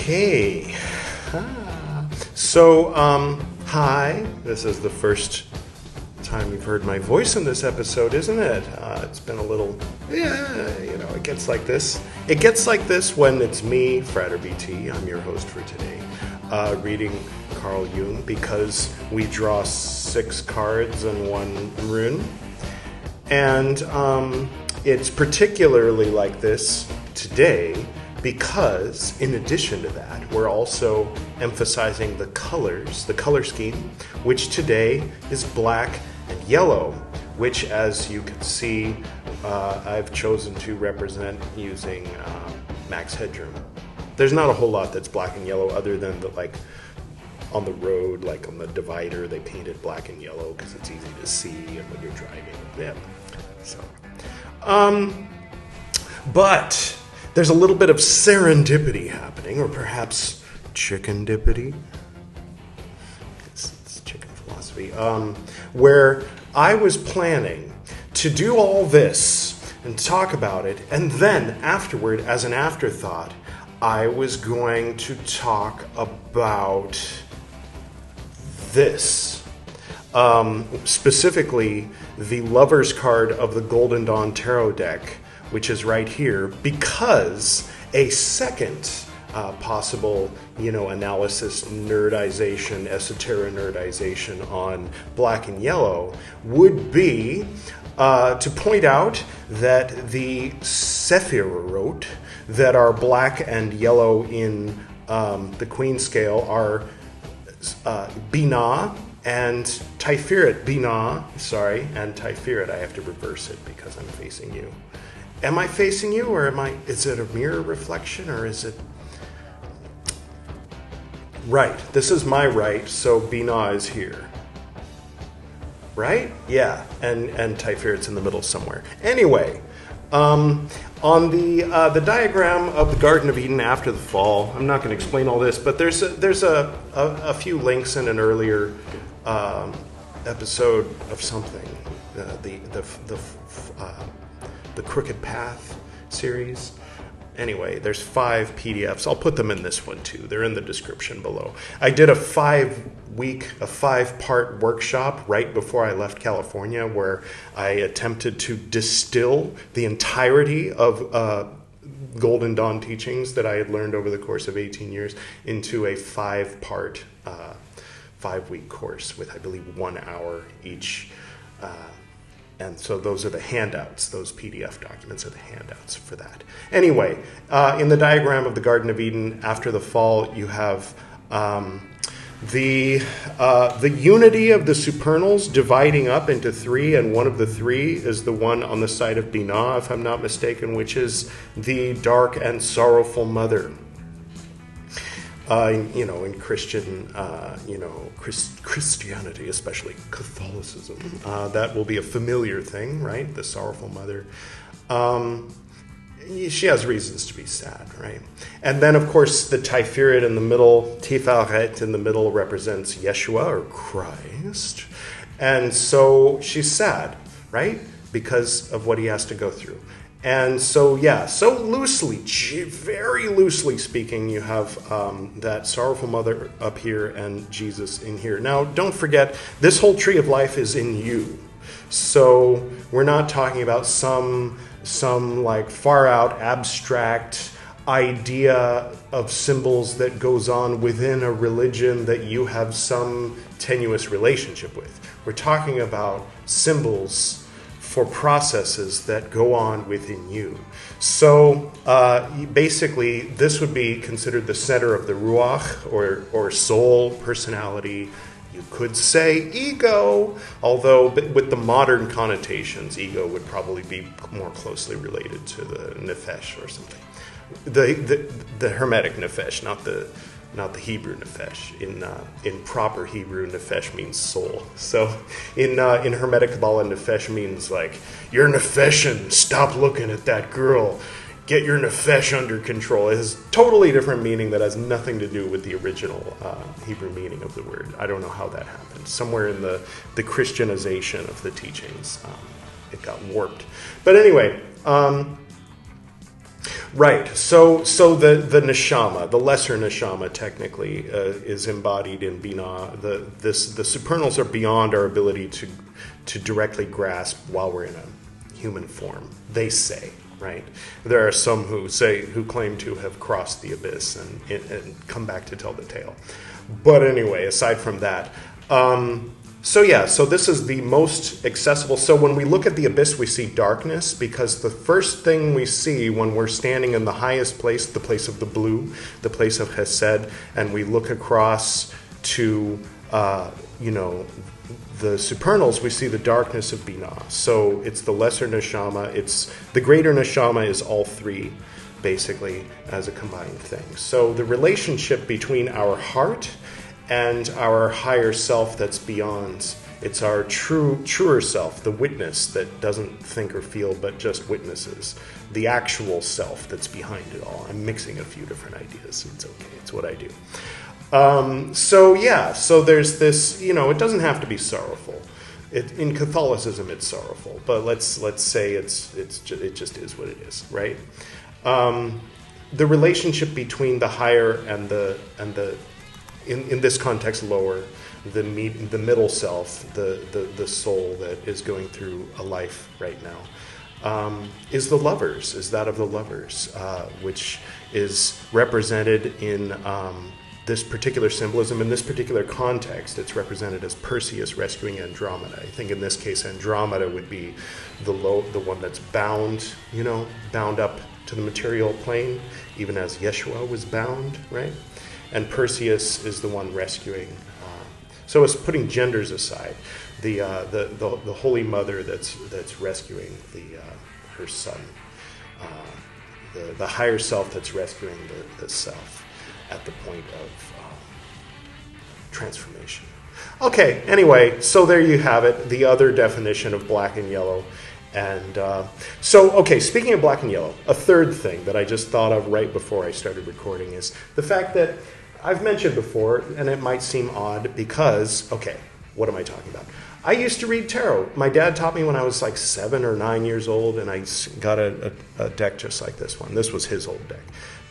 Okay. So, hi. This is the first time you've heard my voice in this episode, isn't it? It's been a little, it gets like this. It gets like this when it's me, Frater BT. I'm your host for today, reading Carl Jung because we draw 6 cards and 1 rune. And it's particularly like this today because, in addition to that, we're also emphasizing the colors, the color scheme, which today is black and yellow, which, as you can see, I've chosen to represent using Max Headroom. There's not a whole lot that's black and yellow other than the, like, on the road, like on the divider, they painted black and yellow because it's easy to see and when you're driving. Yeah. So, but there's a little bit of serendipity happening, or perhaps chicken-dippity. It's chicken philosophy. Where I was planning to do all this and talk about it, and then afterward, as an afterthought, I was going to talk about this. Specifically, the Lover's card of the Golden Dawn Tarot deck, which is right here, because a second possible, analysis, nerdization, esoteric nerdization on black and yellow would be to point out that the Sephirot that are black and yellow in the Queen scale are Binah and Tiferet. And Tiferet. I have to reverse it because I'm facing you. Am I facing you, or is it a mirror reflection, or is it... Right, this is my right, so Binah is here. Right? Yeah, and Tiferet's in the middle somewhere. Anyway, on the diagram of the Garden of Eden after the fall, I'm not going to explain all this, but there's a few links in an earlier episode of something, the Crooked Path series. Anyway, there's 5 PDFs. I'll put them in this one too. They're in the description below. I did a 5-part workshop right before I left California where I attempted to distill the entirety of Golden Dawn teachings that I had learned over the course of 18 years into a 5-part, 5-week course with, I believe, 1 hour each. And so those are the handouts. Those PDF documents are the handouts for that. Anyway, in the diagram of the Garden of Eden after the fall, you have the unity of the supernals dividing up into 3, and one of the 3 is the one on the side of Binah, if I'm not mistaken, which is the dark and sorrowful mother. In Christian, Christianity, especially Catholicism, that will be a familiar thing, right? The sorrowful mother. She has reasons to be sad, right? And then, of course, the Tiferet in the middle, Tiferet in the middle represents Yeshua, or Christ. And so she's sad, right? Because of what he has to go through. And so, so loosely, very loosely speaking, you have that sorrowful mother up here and Jesus in here. Now, don't forget, this whole tree of life is in you. So we're not talking about some like far out abstract idea of symbols that goes on within a religion that you have some tenuous relationship with. We're talking about symbols for processes that go on within you. So basically, this would be considered the center of the Ruach, or soul, personality. You could say ego, although with the modern connotations, ego would probably be more closely related to the nefesh or something. The Hermetic nefesh, not the Hebrew nefesh. In proper Hebrew, nefesh means soul. So in Hermetic Kabbalah, nefesh means like, you're nefeshin, stop looking at that girl, get your nefesh under control. It has totally different meaning that has nothing to do with the original Hebrew meaning of the word. I don't know how that happened. Somewhere in the Christianization of the teachings, it got warped. But anyway, Right. So the neshama, the lesser neshama, technically is embodied in bina. The supernals are beyond our ability to directly grasp while we're in a human form. They say, right? There are some who claim to have crossed the abyss and come back to tell the tale. But anyway, aside from that. So this is the most accessible. So when we look at the abyss, we see darkness, because the first thing we see when we're standing in the highest place, the place of the blue, the place of Chesed, and we look across to, the supernals, we see the darkness of Binah. So it's the lesser neshama. The greater neshama is all three, basically, as a combined thing. So the relationship between our heart and our higher self that's beyond, it's our truer self, the witness that doesn't think or feel but just witnesses, the actual self that's behind it all. I'm mixing a few different ideas. It's okay. It's what I do. So there's this, it doesn't have to be sorrowful. In Catholicism, it's sorrowful, but let's say it just is what it is, right? The relationship between the higher and the in this context lower, the middle self, the soul that is going through a life right now, is that of the lovers, which is represented in this particular symbolism. In this particular context, it's represented as Perseus rescuing Andromeda. I think in this case, Andromeda would be the one that's bound up to the material plane, even as Yeshua was bound, right? And Perseus is the one rescuing. So it's putting genders aside. The Holy Mother that's rescuing her son. The higher self that's rescuing the self at the point of transformation. Okay, anyway, so there you have it, the other definition of black and yellow. And speaking of black and yellow, a third thing that I just thought of right before I started recording is the fact that I've mentioned before, and it might seem odd because, what am I talking about? I used to read tarot. My dad taught me when I was like 7 or 9 years old, and I got a deck just like this one. This was his old deck.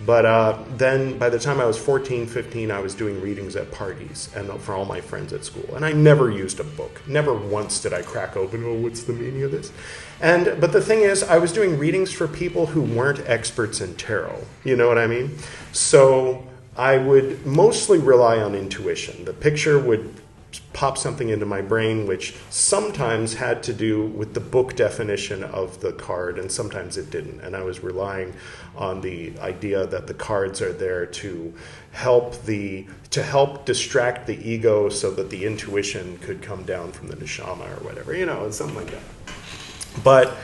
But then by the time I was 14, 15, I was doing readings at parties and for all my friends at school. And I never used a book. Never once did I crack open, what's the meaning of this? But the thing is, I was doing readings for people who weren't experts in tarot. You know what I mean? So I would mostly rely on intuition. The picture would pop something into my brain, which sometimes had to do with the book definition of the card, and sometimes it didn't. And I was relying on the idea that the cards are there to help distract the ego so that the intuition could come down from the neshama or whatever, something like that. But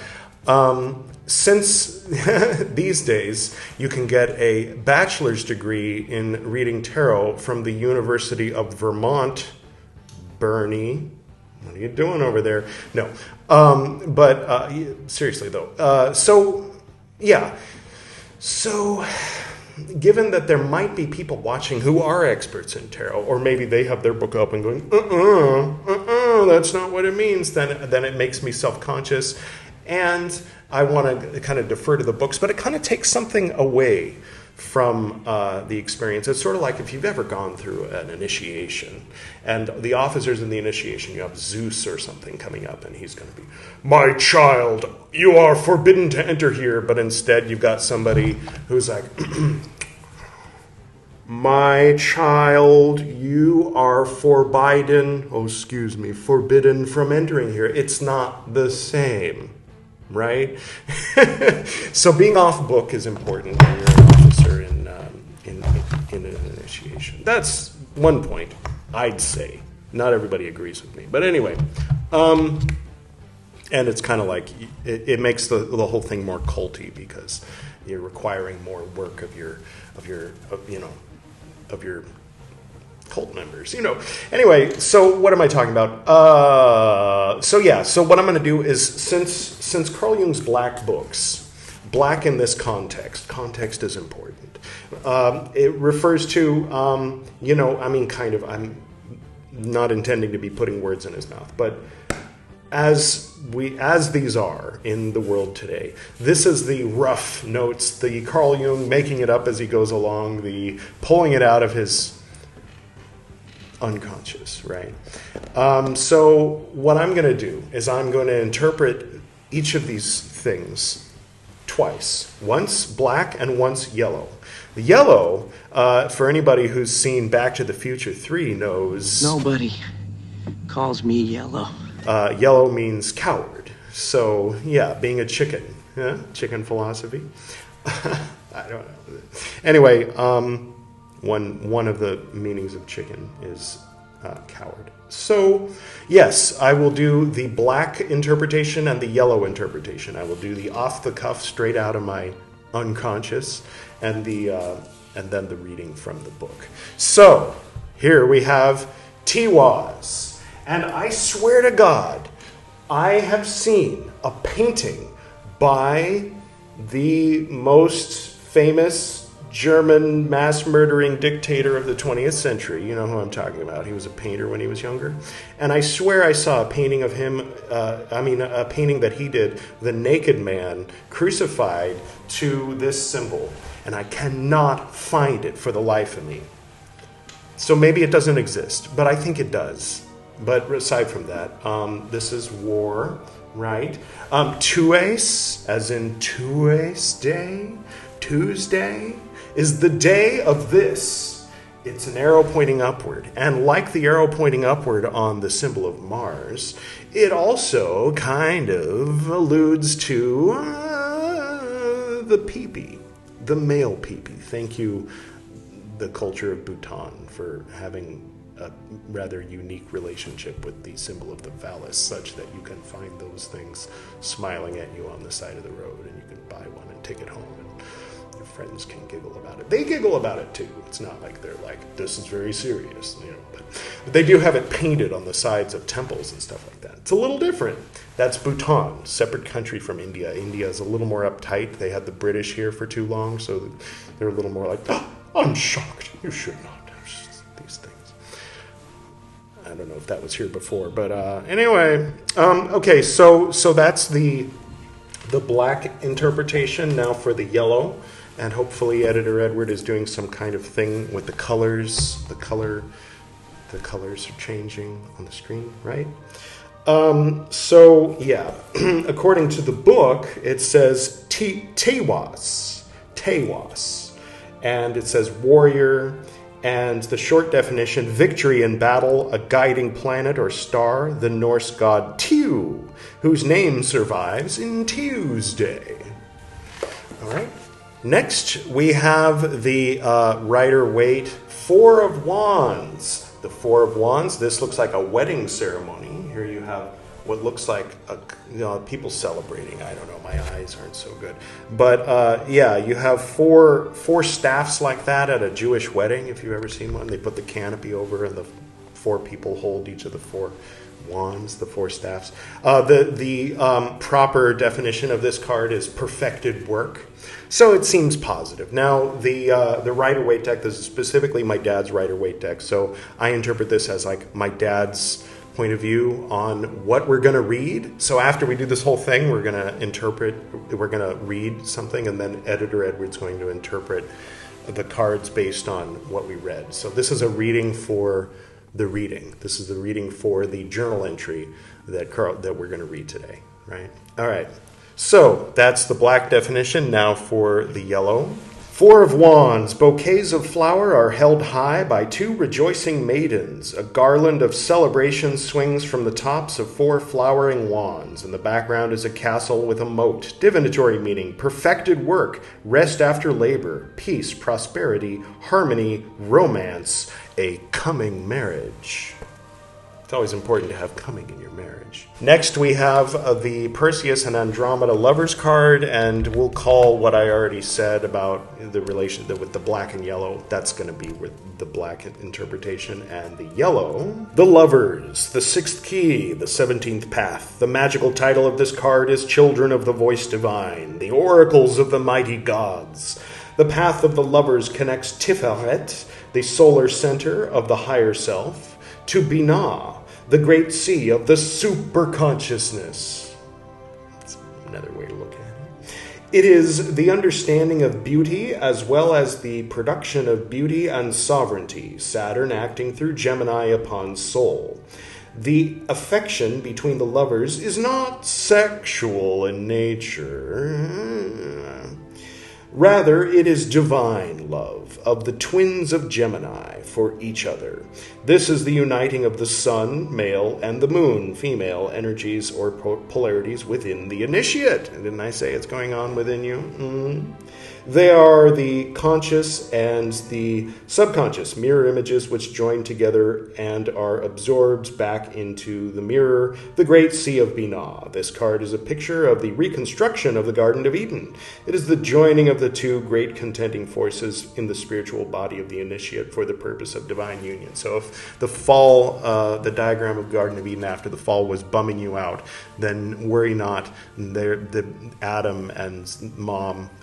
since these days you can get a bachelor's degree in reading tarot from the University of Vermont, Bernie, what are you doing over there? No. Seriously though. So given that there might be people watching who are experts in tarot, or maybe they have their book up and going, that's not what it means, then it makes me self-conscious. And I want to kind of defer to the books, but it kind of takes something away from the experience. It's sort of like if you've ever gone through an initiation, and the officers in the initiation, you have Zeus or something coming up, and he's going to be, my child, you are forbidden to enter here, but instead you've got somebody who's like, my child, you are forbidden from entering here. It's not the same. Right? So being off book is important when you're an officer in an initiation. That's one point, I'd say. Not everybody agrees with me. But anyway, and it's kind of like, it makes the whole thing more culty because you're requiring more work of your cult members, Anyway, so what am I talking about? So what I'm going to do is, since Carl Jung's black books, black in this context is important. It refers to, I'm not intending to be putting words in his mouth, but as these are in the world today, this is the rough notes, the Carl Jung making it up as he goes along, the pulling it out of his unconscious, right? So what I'm going to do is I'm going to interpret each of these things twice. Once black and once yellow. The yellow, for anybody who's seen Back to the Future 3 knows... Nobody calls me yellow. Yellow means coward. So, yeah, being a chicken. Yeah? Chicken philosophy. I don't know. Anyway, one of the meanings of chicken is coward. So, yes, I will do the black interpretation and the yellow interpretation. I will do the off-the-cuff, straight out of my unconscious, and then the reading from the book. So, here we have Tiwaz. And I swear to God, I have seen a painting by the most famous German mass-murdering dictator of the 20th century. You know who I'm talking about. He was a painter when he was younger. And I swear I saw a painting of him, a painting that he did, the naked man crucified to this symbol. And I cannot find it for the life of me. So maybe it doesn't exist, but I think it does. But aside from that, this is war, right? Tues, as in Tues Day, Tuesday, is the day of this. It's an arrow pointing upward. And like the arrow pointing upward on the symbol of Mars, it also kind of alludes to the peepee, the male peepee. Thank you, the culture of Bhutan, for having a rather unique relationship with the symbol of the phallus, such that you can find those things smiling at you on the side of the road, and you can buy one and take it home, and your friends can giggle about it. They giggle about it too. It's not like they're like, this is very serious, you know. But they do have it painted on the sides of temples and stuff like that. It's a little different. That's Bhutan, separate country from India. India is a little more uptight. They had the British here for too long, so they're a little more like, oh, I'm shocked. You should not have these things. I don't know if that was here before, but anyway. Okay, so that's the black interpretation. Now for the yellow, and hopefully Editor Edward is doing some kind of thing with the colors. The colors are changing on the screen, right? So yeah, according to the book, it says Tewas, and it says warrior. And the short definition, victory in battle, a guiding planet or star, the Norse god Tiw, whose name survives in Tuesday. All right. Next, we have the Rider-Waite Four of Wands. The Four of Wands, this looks like a wedding ceremony. Here you have what looks like people celebrating. I don't know, my eyes aren't so good. But yeah, you have four staffs like that at a Jewish wedding, if you've ever seen one. They put the canopy over and the four people hold each of the four wands, the four staffs. The proper definition of this card is perfected work. So it seems positive. Now, the Rider-Waite deck, this is specifically my dad's Rider-Waite deck, so I interpret this as like my dad's point of view on what we're going to read. So after we do this whole thing, we're going to read something, and then Editor Edward's going to interpret the cards based on what we read. So this is a reading for the reading. This is the reading for the journal entry that we're going to read today, right? All right. So that's the black definition. Now for the yellow. Four of Wands, bouquets of flower are held high by two rejoicing maidens. A garland of celebration swings from the tops of four flowering wands. In the background is a castle with a moat. Divinatory meaning, perfected work, rest after labor, peace, prosperity, harmony, romance, a coming marriage. It's always important to have coming in your marriage. Next, we have the Perseus and Andromeda lovers card, and we'll call what I already said about the relation with the black and yellow. That's going to be with the black interpretation, and the yellow, the lovers, the sixth key, the 17th path. The magical title of this card is Children of the Voice Divine, the oracles of the mighty gods. The path of the lovers connects Tiferet, the solar center of the higher self, to Binah, the great sea of the superconsciousness. That's another way to look at it. It is the understanding of beauty as well as the production of beauty and sovereignty, Saturn acting through Gemini upon soul. The affection between the lovers is not sexual in nature. Rather, it is divine love of the twins of Gemini for each other. This is the uniting of the sun, male, and the moon, female, energies or polarities within the initiate. Didn't I say it's going on within you? They are the conscious and the subconscious mirror images which join together and are absorbed back into the mirror, the great sea of Binah. This card is a picture of the reconstruction of the Garden of Eden. It is the joining of the two great contending forces in the spiritual body of the initiate for the purpose of divine union. So if the fall, the diagram of Garden of Eden after the fall was bumming you out, then worry not. The Adam and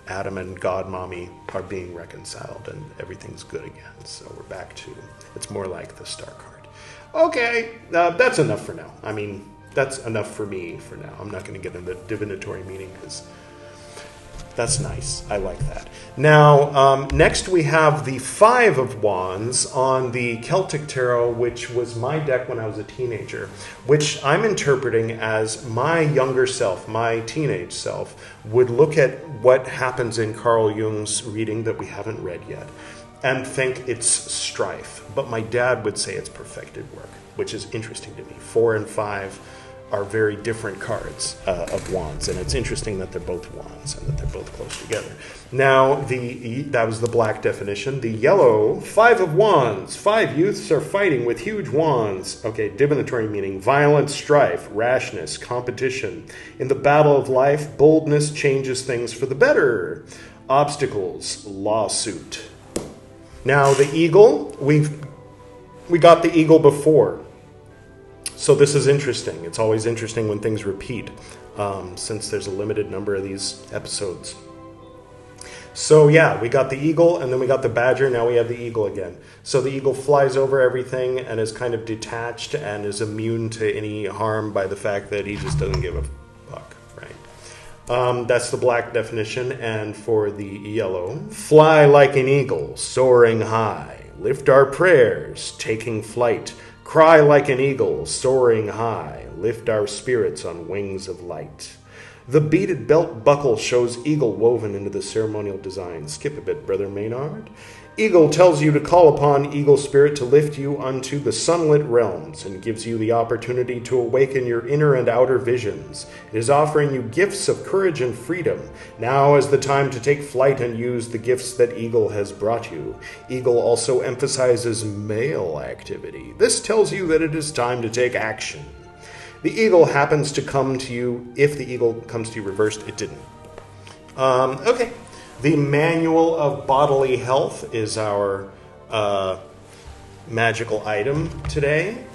Adam and God Mommy are being reconciled and everything's good again. So we're back to, it's more like the star card. Okay, that's enough for now. I mean, that's enough for me for now. I'm not going to get into divinatory meaning because that's nice. I like that. Now, next we have the Five of Wands on the Celtic Tarot, which was my deck when I was a teenager, which I'm interpreting as my younger self, my teenage self, would look at what happens in Carl Jung's reading that we haven't read yet and think it's strife. But my dad would say it's perfected work, which is interesting to me. 4 and 5 are very different cards of wands, and it's interesting that they're both wands and that they're both close together. Now, that was the black definition. The yellow, 5 of Wands. 5 youths are fighting with huge wands. Okay, divinatory meaning, violent strife, rashness, competition. In the battle of life, boldness changes things for the better. Obstacles, lawsuit. Now, the eagle, we got the eagle before. So this is interesting. It's always interesting when things repeat, since there's a limited number of these episodes. So yeah, we got the eagle, and then we got the badger, now we have the eagle again. So the eagle flies over everything and is kind of detached and is immune to any harm by the fact that he just doesn't give a fuck, right? That's the black definition. And for the yellow, fly like an eagle, soaring high, lift our prayers, taking flight, cry like an eagle, soaring high, lift our spirits on wings of light. The beaded belt buckle shows eagle woven into the ceremonial design. Skip a bit, Brother Maynard. Eagle tells you to call upon eagle spirit to lift you unto the sunlit realms and gives you the opportunity to awaken your inner and outer visions. It is offering you gifts of courage and freedom. Now is the time to take flight and use the gifts that eagle has brought you. Eagle also emphasizes male activity. This tells you that it is time to take action. The eagle happens to come to you. If the eagle comes to you reversed, it didn't. Okay. The Manual of Bodily Health is our magical item today.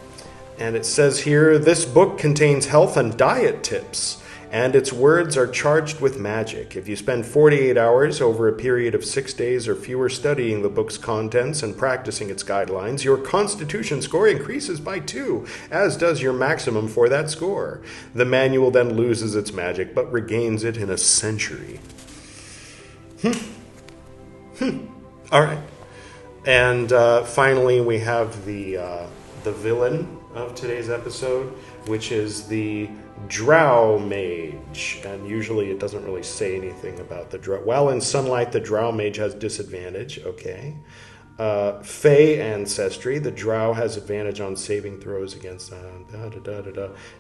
And it says here, this book contains health and diet tips, and its words are charged with magic. If you spend 48 hours over a period of 6 days or fewer studying the book's contents and practicing its guidelines, your constitution score increases by 2, as does your maximum for that score. The manual then loses its magic, but regains it in a century. All right. And finally, we have the villain of today's episode, which is the Drow Mage. And usually it doesn't really say anything about the Drow. While in sunlight, the Drow Mage has disadvantage. Okay. Fey ancestry. The Drow has advantage on saving throws against...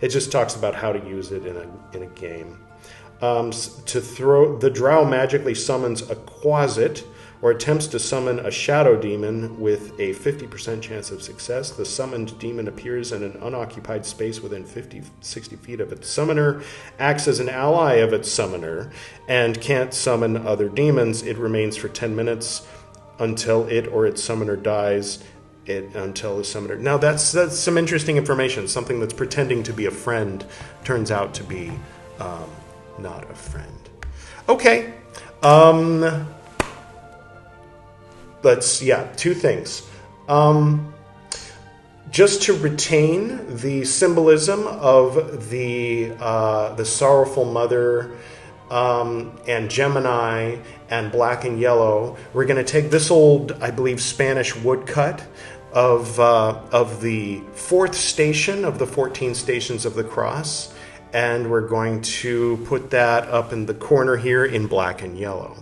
It just talks about how to use it in a game. The Drow magically summons a Quasit, or attempts to summon a shadow demon with a 50% chance of success. The summoned demon appears in an unoccupied space within 60 feet of its summoner, acts as an ally of its summoner, and can't summon other demons. It remains for 10 minutes until it or its summoner dies. Until the summoner... Now, that's some interesting information. Something that's pretending to be a friend turns out to be not a friend. Okay. Two things. just to retain the symbolism of the sorrowful mother and Gemini and black and yellow, we're going to take this old, I believe, Spanish woodcut of the fourth station of the 14 stations of the cross, and we're going to put that up in the corner here in black and yellow.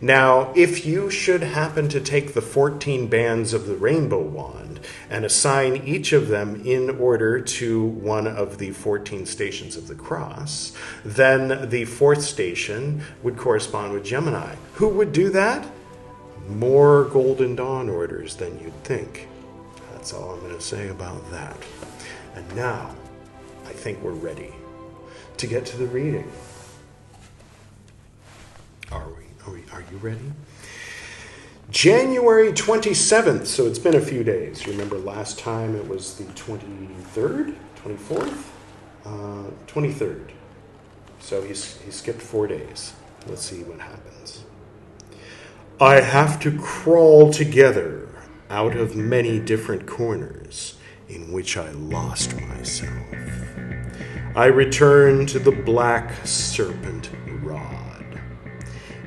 Now, if you should happen to take the 14 bands of the rainbow wand and assign each of them in order to one of the 14 stations of the cross, then the fourth station would correspond with Gemini. Who would do that? More Golden Dawn orders than you'd think. That's all I'm going to say about that. And now, I think we're ready to get to the reading. Are you ready? January 27th, so it's been a few days. Remember last time it was the 23rd, 24th? 23rd. So he skipped 4 days. Let's see what happens. I have to crawl together out of many different corners in which I lost myself. I return to the black serpent rod.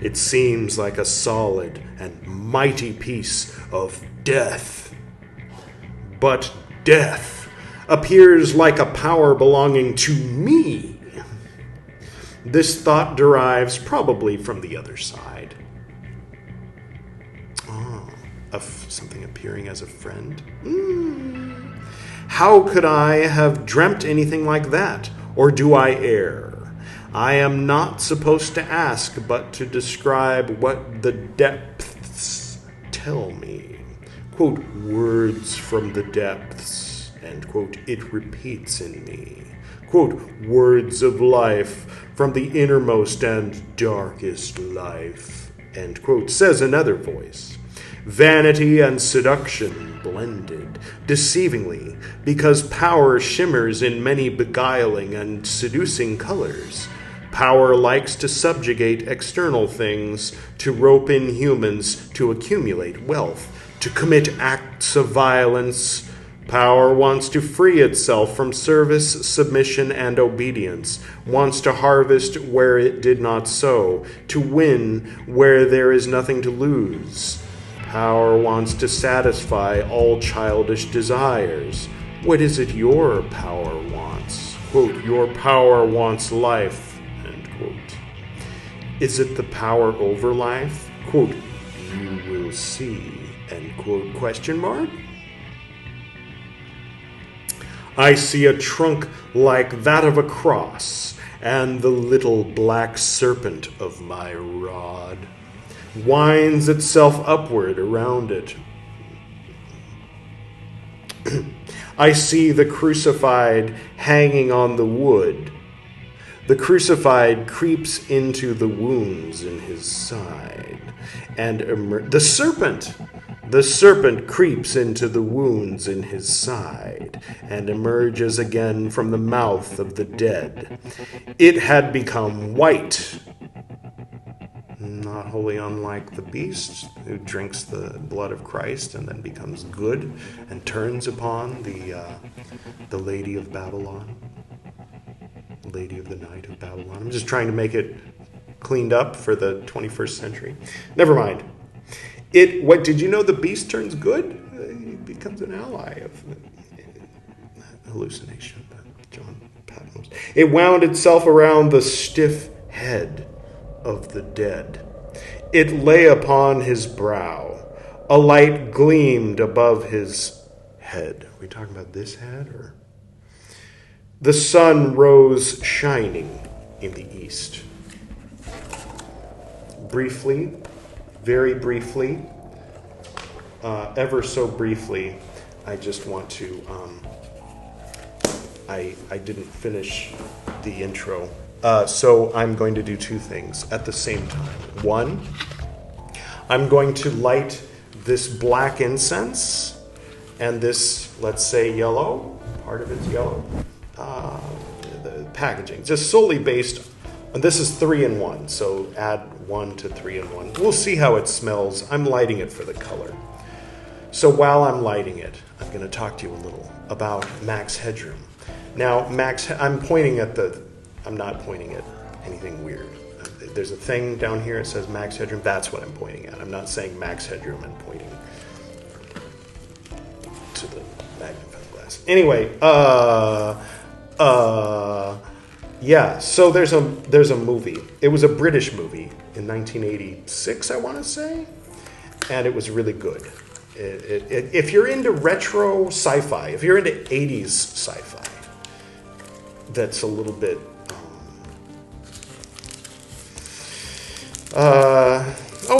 It seems like a solid and mighty piece of death. But death appears like a power belonging to me. This thought derives probably from the other side. Of something appearing as a friend? How could I have dreamt anything like that? Or do I err? I am not supposed to ask, but to describe what the depths tell me. Quote, words from the depths, and quote, it repeats in me. Quote, words of life from the innermost and darkest life, end quote, says another voice. Vanity and seduction blended, deceivingly, because power shimmers in many beguiling and seducing colors. Power likes to subjugate external things, to rope in humans, to accumulate wealth, to commit acts of violence. Power wants to free itself from service, submission, and obedience, wants to harvest where it did not sow, to win where there is nothing to lose. Power wants to satisfy all childish desires. What is it your power wants? Quote, your power wants life, end quote. Is it the power over life? Quote, you will see, end quote, question mark. I see a trunk like that of a cross, and the little black serpent of my rod winds itself upward around it. I see the crucified hanging on the wood. The crucified creeps into the wounds in his side, and the serpent creeps into the wounds in his side and emerges again from the mouth of the dead. It had become white, not wholly unlike the beast who drinks the blood of Christ and then becomes good and turns upon the Lady of Babylon, Lady of the Night of Babylon. I'm just trying to make it cleaned up for the 21st century. Never mind. What did you know? The beast turns good. He becomes an ally of hallucination. John Patmos. It wound itself around the stiff head of the dead. It lay upon his brow. A light gleamed above his head. Are we talking about this head, or? The sun rose shining in the east. Briefly, very briefly, ever so briefly, I just want to, I didn't finish the intro. So I'm going to do two things at the same time. One, I'm going to light this black incense and this, let's say, yellow, part of it's yellow, the packaging, just solely based on, this is 3-in-1, so add 1 to 3-in-1. We'll see how it smells. I'm lighting it for the color. So while I'm lighting it, I'm going to talk to you a little about max headroom. Now, I'm pointing at I'm not pointing at anything weird. There's a thing down here that says max headroom. That's what I'm pointing at. I'm not saying max headroom and pointing to the magnifying glass. Anyway, yeah, so there's a movie. It was a British movie in 1986, I want to say, and it was really good. If you're into retro sci-fi, if you're into 80s sci-fi, that's a little bit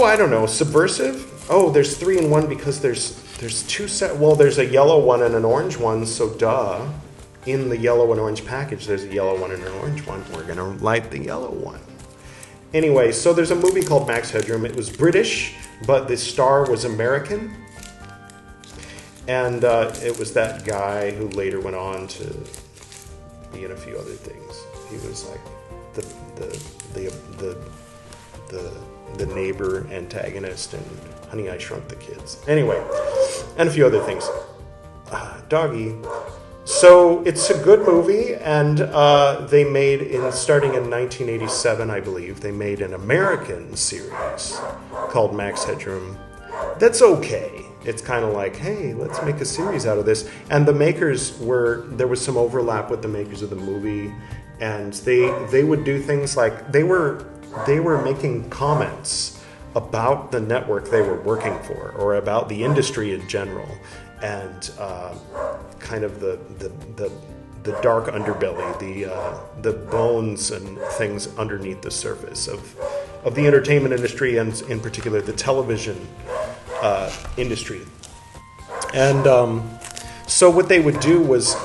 I don't know, subversive. Oh, there's 3 in 1 because there's 2 set. Well, there's a yellow one and an orange one, so duh. In the yellow and orange package, there's a yellow one and an orange one. We're going to light the yellow one. Anyway, so there's a movie called Max Headroom. It was British, but the star was American. And it was that guy who later went on to be in a few other things. He was like the neighbor antagonist in Honey, I Shrunk the Kids. Anyway, and a few other things. Doggy. So it's a good movie, and they made, starting in 1987, I believe, they made an American series called Max Headroom. That's okay. It's kind of like, hey, let's make a series out of this. And the makers there was some overlap with the makers of the movie, and they would do things like, they were making comments about the network they were working for, or about the industry in general, and kind of the dark underbelly, the bones and things underneath the surface of the entertainment industry, and in particular the television industry. And so what they would do was,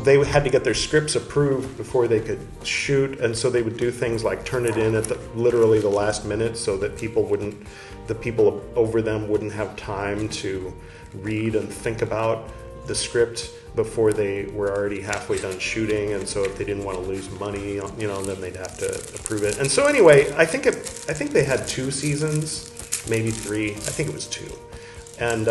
they had to get their scripts approved before they could shoot, and so they would do things like turn it in at literally the last minute, so that the people over them wouldn't have time to read and think about the script before they were already halfway done shooting. And so if they didn't want to lose money, then they'd have to approve it. And so anyway, I think they had 2 seasons, maybe 3. I think it was 2, and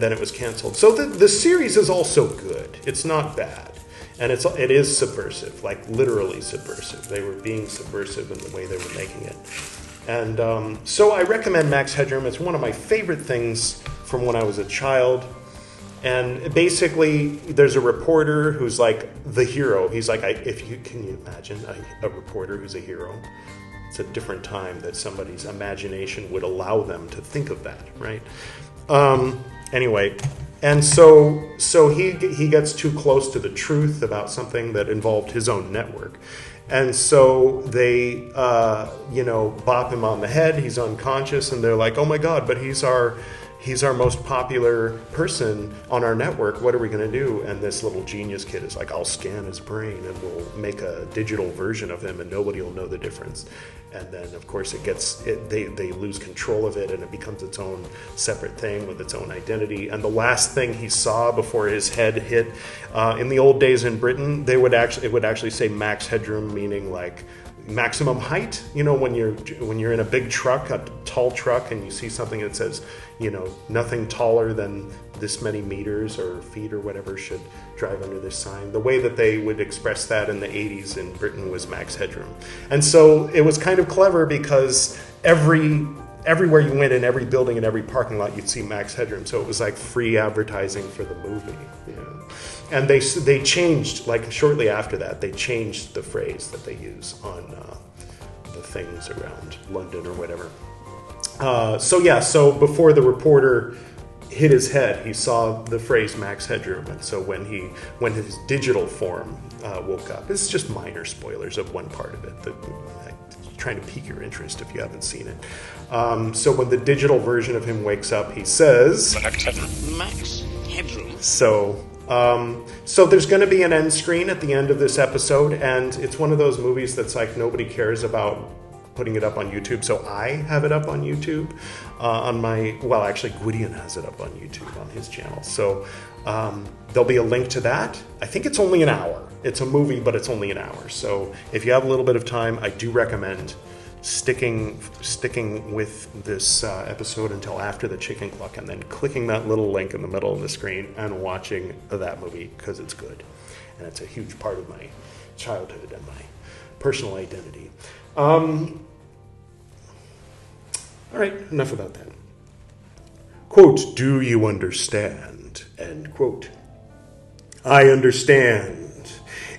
then it was canceled. So the series is also good. It's not bad, and it is subversive, like literally subversive. They were being subversive in the way they were making it. And so I recommend Max Headroom. It's one of my favorite things from when I was a child. And basically, there's a reporter who's like the hero. He's like, can you imagine a reporter who's a hero? It's a different time that somebody's imagination would allow them to think of that, right? Anyway, and so he gets too close to the truth about something that involved his own network. And so they, bop him on the head. He's unconscious, and they're like, "Oh my God!" But he's our most popular person on our network. What are we going to do? And this little genius kid is like, "I'll scan his brain, and we'll make a digital version of him, and nobody will know the difference." And then, of course, they lose control of it, and it becomes its own separate thing with its own identity. And the last thing he saw before his head hit, in the old days in Britain, it would actually say max headroom, meaning like maximum height. When you're in a big truck, a tall truck, and you see something that says, nothing taller than this many meters or feet or whatever should drive under this sign. The way that they would express that in the 80s in Britain was max headroom. And so it was kind of clever, because everywhere you went, in every building, in every parking lot, you'd see max headroom. So it was like free advertising for the movie. And they changed, like shortly after that, they changed the phrase that they use on the things around London or whatever. So before the reporter hit his head, he saw the phrase max headroom. And so when his digital form woke up, it's just minor spoilers of one part of it, trying to pique your interest if you haven't seen it. So when the digital version of him wakes up, he says, Max headroom. So there's going to be an end screen at the end of this episode, and it's one of those movies that's like nobody cares about putting it up on YouTube, so I have it up on YouTube actually Gwydion has it up on YouTube on his channel. So there'll be a link to that. I think it's only an hour. It's a movie, but it's only an hour. So if you have a little bit of time, I do recommend sticking with this episode until after the chicken cluck, and then clicking that little link in the middle of the screen and watching that movie because it's good. And it's a huge part of my childhood and my personal identity. All right, enough about that. Quote, do you understand? End quote. I understand.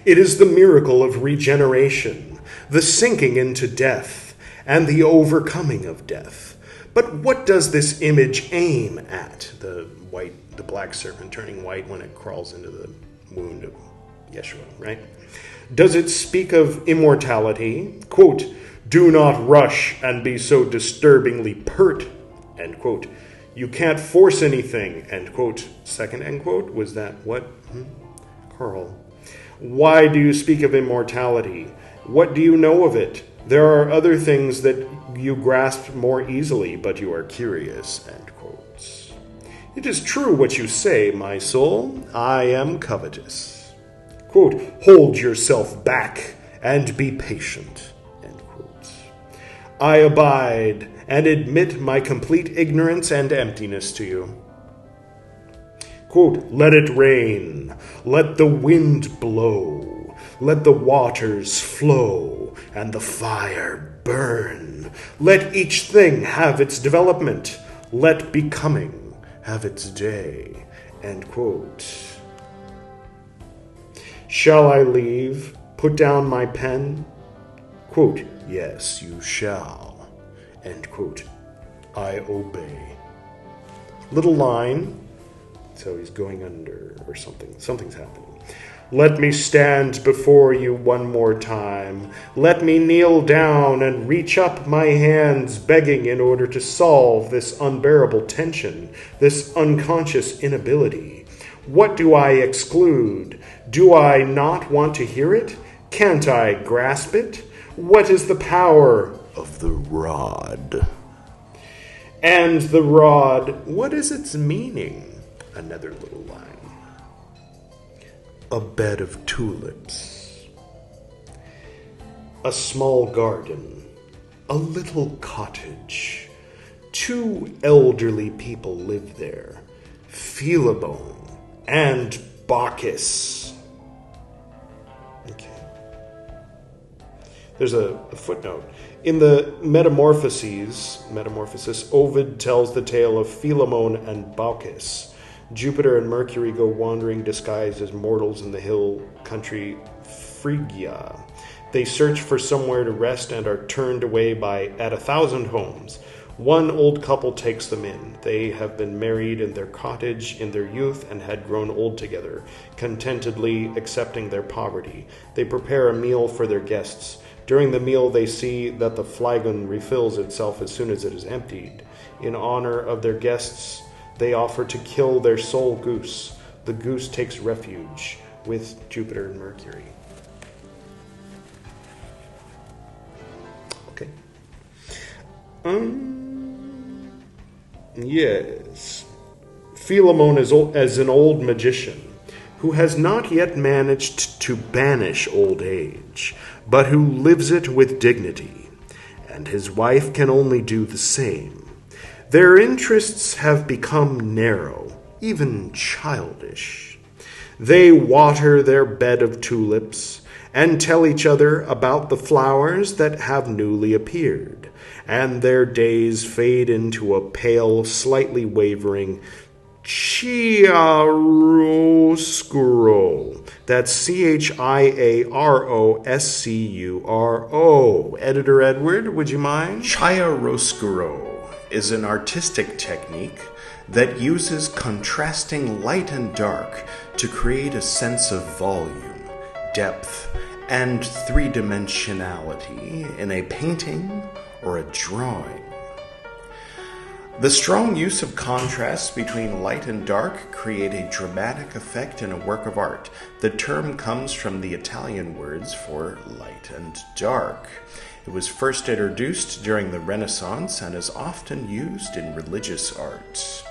It is the miracle of regeneration, the sinking into death, and the overcoming of death. But what does this image aim at? The black serpent turning white when it crawls into the wound of Yeshua, right? Does it speak of immortality? Quote, do not rush and be so disturbingly pert, end quote. You can't force anything, end quote. Second end quote, was that what? Carl. Why do you speak of immortality? What do you know of it? There are other things that you grasp more easily, but you are curious, end quotes. It is true what you say, my soul. I am covetous. Quote, hold yourself back and be patient, end quotes. I abide and admit my complete ignorance and emptiness to you. Quote, let it rain, let the wind blow, let the waters flow, and the fire burn. Let each thing have its development, let becoming have its day, end quote. Shall I leave, put down my pen? Quote, yes, you shall, end quote. I obey. Little line, so he's going under or something. Something's happening. Let me stand before you one more time. Let me kneel down and reach up my hands, begging in order to solve this unbearable tension, this unconscious inability. What do I exclude? Do I not want to hear it? Can't I grasp it? What is the power of the rod? And the rod, what is its meaning? Another little line. A bed of tulips. A small garden. A little cottage. 2 elderly people live there. Philemon and Bacchus. Okay. There's a footnote. In the Metamorphoses, Ovid tells the tale of Philemon and Bacchus. Jupiter and Mercury go wandering disguised as mortals in the hill country Phrygia. They search for somewhere to rest and are turned away at 1,000 homes. One old couple takes them in. They have been married in their cottage in their youth and had grown old together, contentedly accepting their poverty. They prepare a meal for their guests. During the meal, they see that the flagon refills itself as soon as it is emptied. In honor of their guests, they offer to kill their sole goose. The goose takes refuge with Jupiter and Mercury. Okay. Yes. Philemon is an old magician who has not yet managed to banish old age, but who lives it with dignity, and his wife can only do the same. Their interests have become narrow, even childish. They water their bed of tulips and tell each other about the flowers that have newly appeared, and their days fade into a pale, slightly wavering chiaroscuro. That's chiaroscuro. Editor Edward, would you mind? Chiaroscuro is an artistic technique that uses contrasting light and dark to create a sense of volume, depth, and three-dimensionality in a painting or a drawing. The strong use of contrasts between light and dark create a dramatic effect in a work of art. The term comes from the Italian words for light and dark. It was first introduced during the Renaissance and is often used in religious art.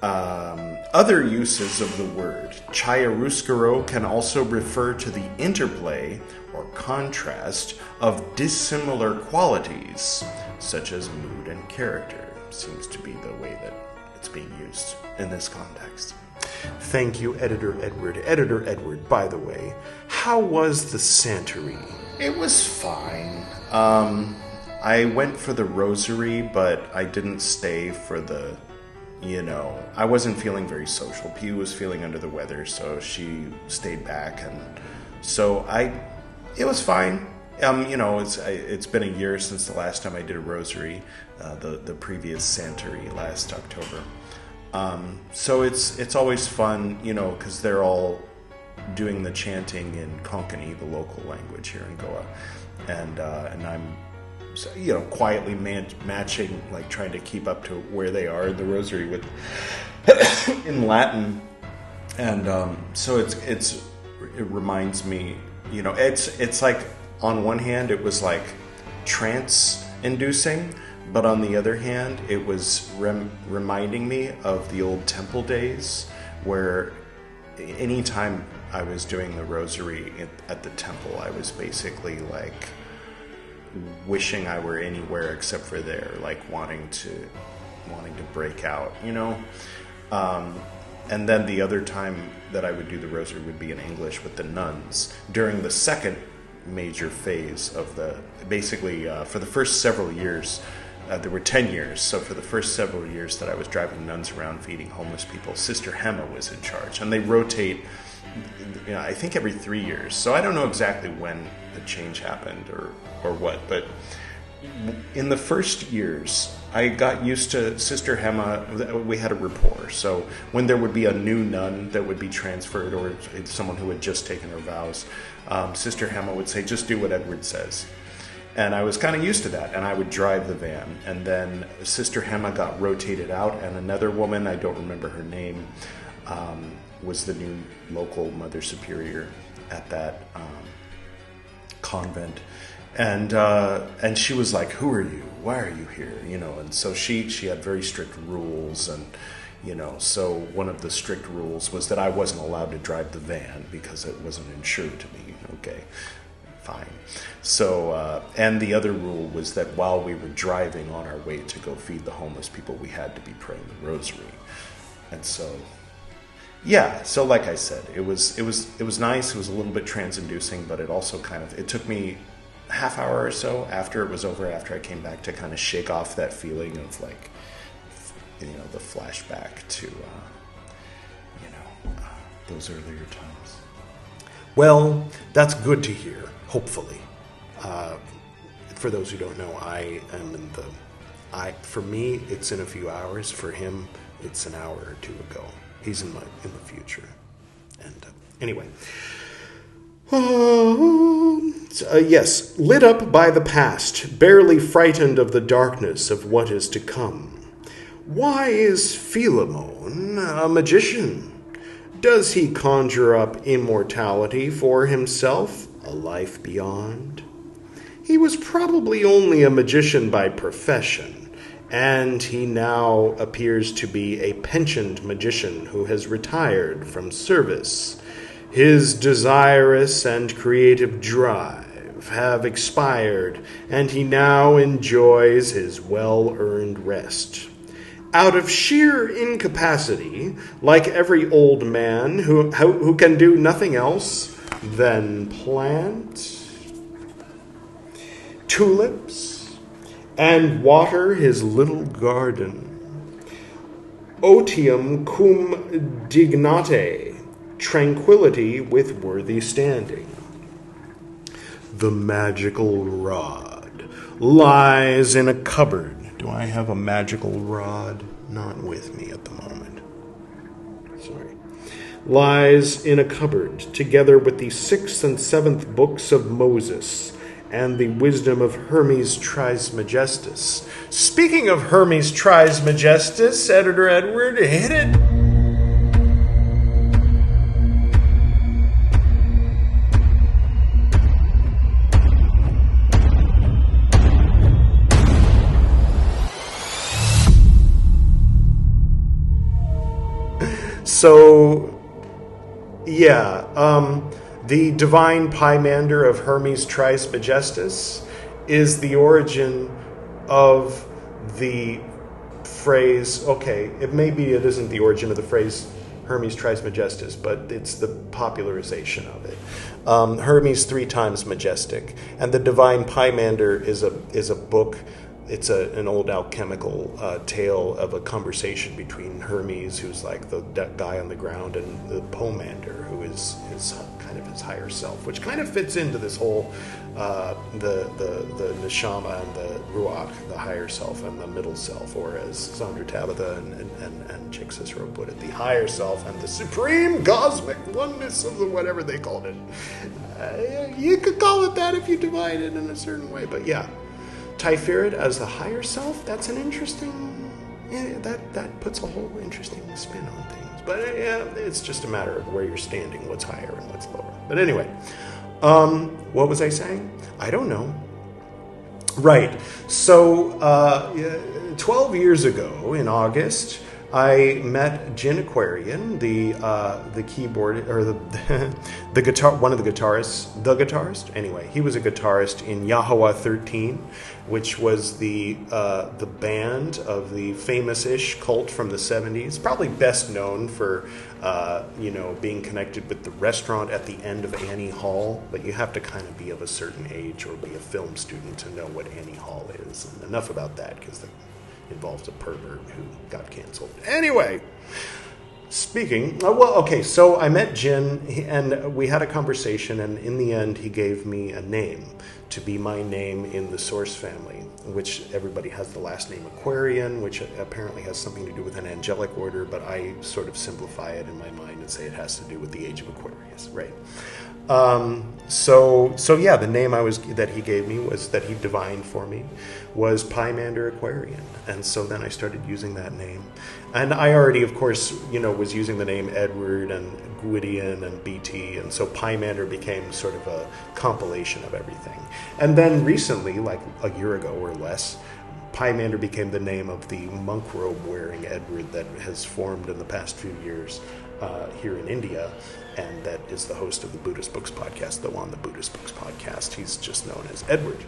Other uses of the word chiaroscuro can also refer to the interplay or contrast of dissimilar qualities, such as mood and character. Seems to be the way that it's being used in this context. Thank you, Editor Edward. Editor Edward, by the way, how was the Santorini? It was fine. I went for the rosary, but I didn't stay for the, I wasn't feeling very social. P was feeling under the weather, so she stayed back, and so it was fine. It's been a year since the last time I did a rosary, the previous Santorini last October. So it's always fun, because they're all doing the chanting in Konkani, the local language here in Goa, and I'm quietly matching, like trying to keep up to where they are in the rosary with in Latin, and so it reminds me, it's like on one hand it was like trance inducing, but on the other hand it was reminding me of the old temple days, where anytime I was doing the rosary at the temple, I was basically like wishing I were anywhere except for there, like wanting to break out, and then the other time that I would do the rosary would be in English with the nuns during the second major phase of for the first several years. There were 10 years, so for the first several years that I was driving nuns around feeding homeless people, Sister Hema was in charge, and they rotate, I think every 3 years. So I don't know exactly when the change happened or what, but in the first years, I got used to Sister Hema. We had a rapport, so when there would be a new nun that would be transferred, or someone who had just taken her vows, Sister Hema would say, just do what Edward says. And I was kind of used to that, and I would drive the van. And then Sister Hema got rotated out, and another woman, I don't remember her name, was the new local Mother Superior at that convent. And she was like, who are you? Why are you here? And so she had very strict rules, and so one of the strict rules was that I wasn't allowed to drive the van because it wasn't insured to me. Okay, fine. So, and the other rule was that while we were driving on our way to go feed the homeless people, we had to be praying the rosary. And so, yeah, so like I said, it was nice. It was a little bit trance-inducing, but it also it took me half hour or so after it was over, after I came back, to kind of shake off that feeling of like, the flashback to, those earlier times. Well, that's good to hear, hopefully. For those who don't know, I am for me, it's in a few hours. For him, it's an hour or two ago. He's in the future. And anyway. Yes, lit up by the past, barely frightened of the darkness of what is to come. Why is Philemon a magician? Does he conjure up immortality for himself, a life beyond? He was probably only a magician by profession, and he now appears to be a pensioned magician who has retired from service. His desirous and creative drive have expired, and he now enjoys his well-earned rest. Out of sheer incapacity, like every old man who can do nothing else than plant tulips and water his little garden. Otium cum dignate, tranquility with worthy standing. The magical rod lies in a cupboard. Do I have a magical rod? Not with me at the moment. Sorry. Lies in a cupboard, together with the 6th and 7th books of Moses and the wisdom of Hermes Trismegistus. Speaking of Hermes Trismegistus, Editor Edward, hit it. So, yeah, the divine Pymander of Hermes Trismegistus is the origin of the phrase, okay, it isn't the origin of the phrase Hermes Trismegistus, but it's the popularization of it. Hermes 3 times majestic, and the divine Pymander is a book. It's an old alchemical tale of a conversation between Hermes, who's like the guy on the ground, and the Pomander, who is kind of his higher self, which kind of fits into this whole the neshama and the ruach, the higher self and the middle self, or as Sandra Tabitha and Chick Cicero put it, the higher self and the supreme cosmic oneness of the whatever they called it. You could call it that if you divide it in a certain way, but yeah. Tiferet as the higher self, that's an interesting, that puts a whole interesting spin on things. But yeah, it's just a matter of where you're standing, what's higher and what's lower. But anyway, what was I saying? I don't know. Right. So 12 years ago in August, I met Jin Aquarian, the keyboard, or the guitar, one of the guitarist. Anyway, he was a guitarist in Yahweh 13, which was the band of the famous-ish cult from the 70s. Probably best known for being connected with the restaurant at the end of Annie Hall, but you have to kind of be of a certain age or be a film student to know what Annie Hall is. And enough about that, because involves a pervert who got canceled. Anyway, speaking, so I met Jin, and we had a conversation, and in the end, he gave me a name to be my name in the Source family, which everybody has the last name Aquarian, which apparently has something to do with an angelic order, but I sort of simplify it in my mind and say it has to do with the age of Aquarius, right? The name that he gave me, was that he divined for me, was Pymander Aquarian, and so then I started using that name, and I already, of course, was using the name Edward and Gwydion and BT, and so Pymander became sort of a compilation of everything. And then recently, like a year ago or less, Pymander became the name of the monk robe wearing Edward that has formed in the past few years here in India, and that is the host of the Buddhist Books podcast, though on the Buddhist Books podcast, he's just known as Edward.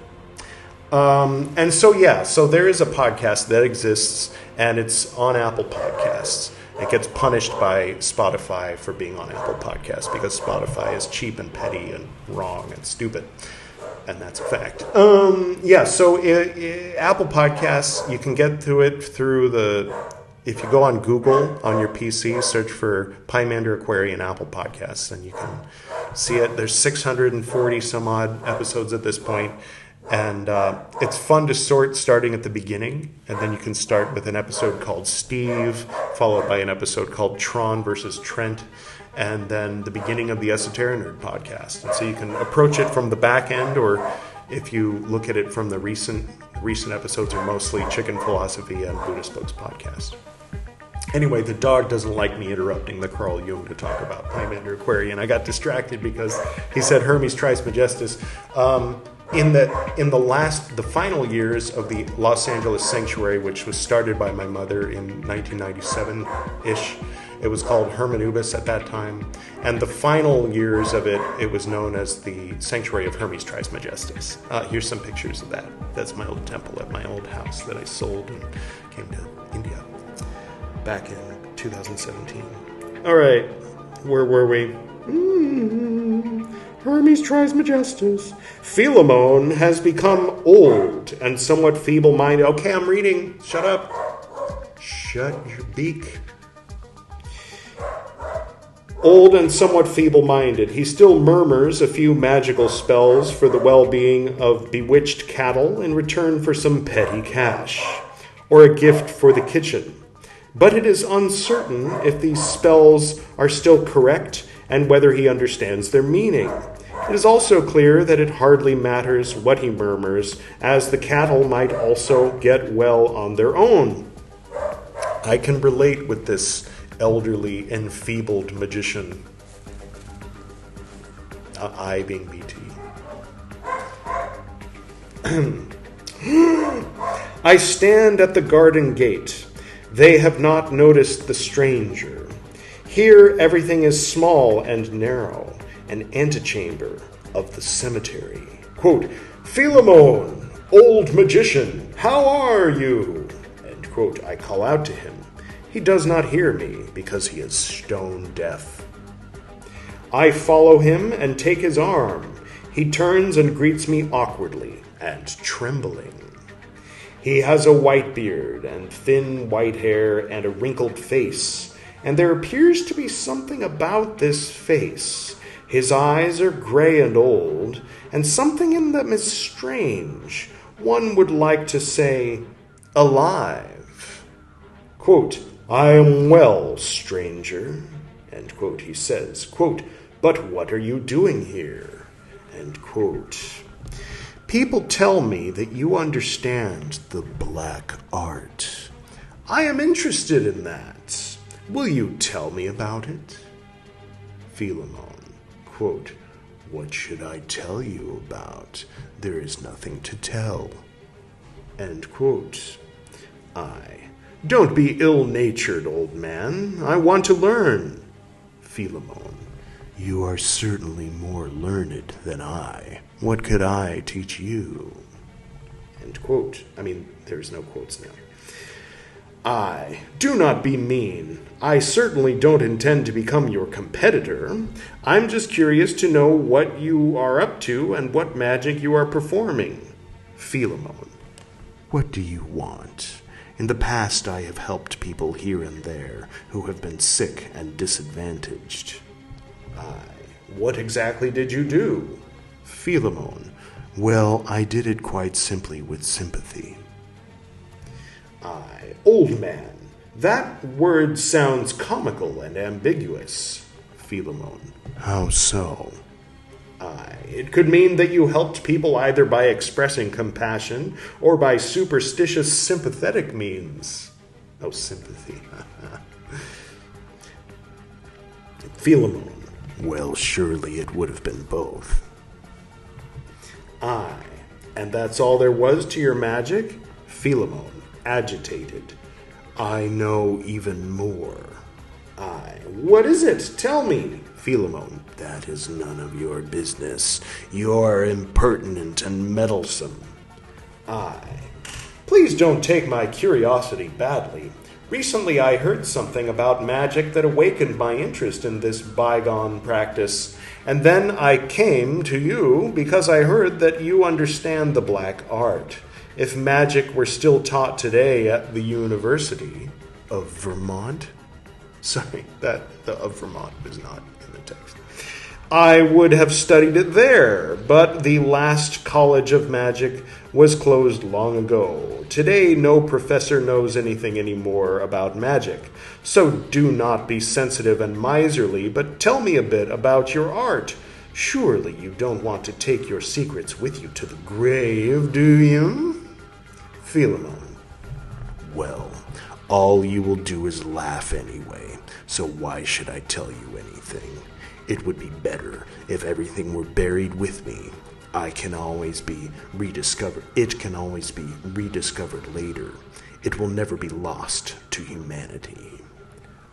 So there is a podcast that exists, and it's on Apple Podcasts. It gets punished by Spotify for being on Apple Podcasts, because Spotify is cheap and petty and wrong and stupid, and that's a fact. Apple Podcasts, you can get to it through if you go on Google on your PC, search for Pymander Aquarian Apple Podcasts, and you can see it. There's 640 some odd episodes at this point, and it's fun to sort starting at the beginning, and then you can start with an episode called Steve, followed by an episode called Tron versus Trent, and then the beginning of the Esoteric Nerd podcast. And so you can approach it from the back end, or if you look at it from the recent episodes are mostly Chicken Philosophy and Buddhist Books podcast. Anyway, the dog doesn't like me interrupting the Carl Jung to talk about Pymander Aquarian. I got distracted because he said Hermes Trismegistus. In the final years of the Los Angeles Sanctuary, which was started by my mother in 1997-ish, it was called Hermanubis at that time. And the final years of it, it was known as the Sanctuary of Hermes Trismegistus. Here's some pictures of that. That's my old temple at my old house that I sold and came to India back in 2017. All right, where were we? Hermes Trismegistus. Philemon has become old and somewhat feeble-minded. Okay, I'm reading. Shut up. Shut your beak. Old and somewhat feeble-minded, he still murmurs a few magical spells for the well-being of bewitched cattle in return for some petty cash, or a gift for the kitchen. But it is uncertain if these spells are still correct and whether he understands their meaning. It is also clear that it hardly matters what he murmurs, as the cattle might also get well on their own. I can relate with this elderly, enfeebled magician. I being BT. I stand at the garden gate. They have not noticed the stranger. Here everything is small and narrow, an antechamber of the cemetery. Quote, Philemon, old magician, how are you? End quote. I call out to him. He does not hear me because he is stone deaf. I follow him and take his arm. He turns and greets me awkwardly and trembling. He has a white beard and thin white hair and a wrinkled face, and there appears to be something about this face. His eyes are gray and old, and something in them is strange. One would like to say, alive. Quote, I am well, stranger, end quote, he says. Quote, but what are you doing here? End quote. People tell me that you understand the black art. I am interested in that. Will you tell me about it? Philemon, quote, what should I tell you about? There is nothing to tell. End quote. Don't be ill-natured, old man. I want to learn. Philemon, you are certainly more learned than I. What could I teach you? End quote. There's no quotes now. Do not be mean. I certainly don't intend to become your competitor. I'm just curious to know what you are up to and what magic you are performing. Philemon, what do you want? In the past, I have helped people here and there who have been sick and disadvantaged. What exactly did you do? Philemon, well, I did it quite simply with sympathy. Old man, that word sounds comical and ambiguous. Philemon, how so? It could mean that you helped people either by expressing compassion or by superstitious sympathetic means. Oh, sympathy. Philemon, well, surely it would have been both. And that's all there was to your magic? Philemon, agitated. I know even more. What is it? Tell me. Philemon, that is none of your business. You're impertinent and meddlesome. Please don't take my curiosity badly. Recently I heard something about magic that awakened my interest in this bygone practice, and then I came to you because I heard that you understand the black art. If magic were still taught today at the University of Vermont, sorry, the of Vermont was not in the text, I would have studied it there, but the last College of Magic was closed long ago. Today, no professor knows anything anymore about magic. So do not be sensitive and miserly, but tell me a bit about your art. Surely you don't want to take your secrets with you to the grave, do you? Philemon, well, all you will do is laugh anyway, so why should I tell you anything? It would be better if everything were buried with me. It can always be rediscovered later. It will never be lost to humanity.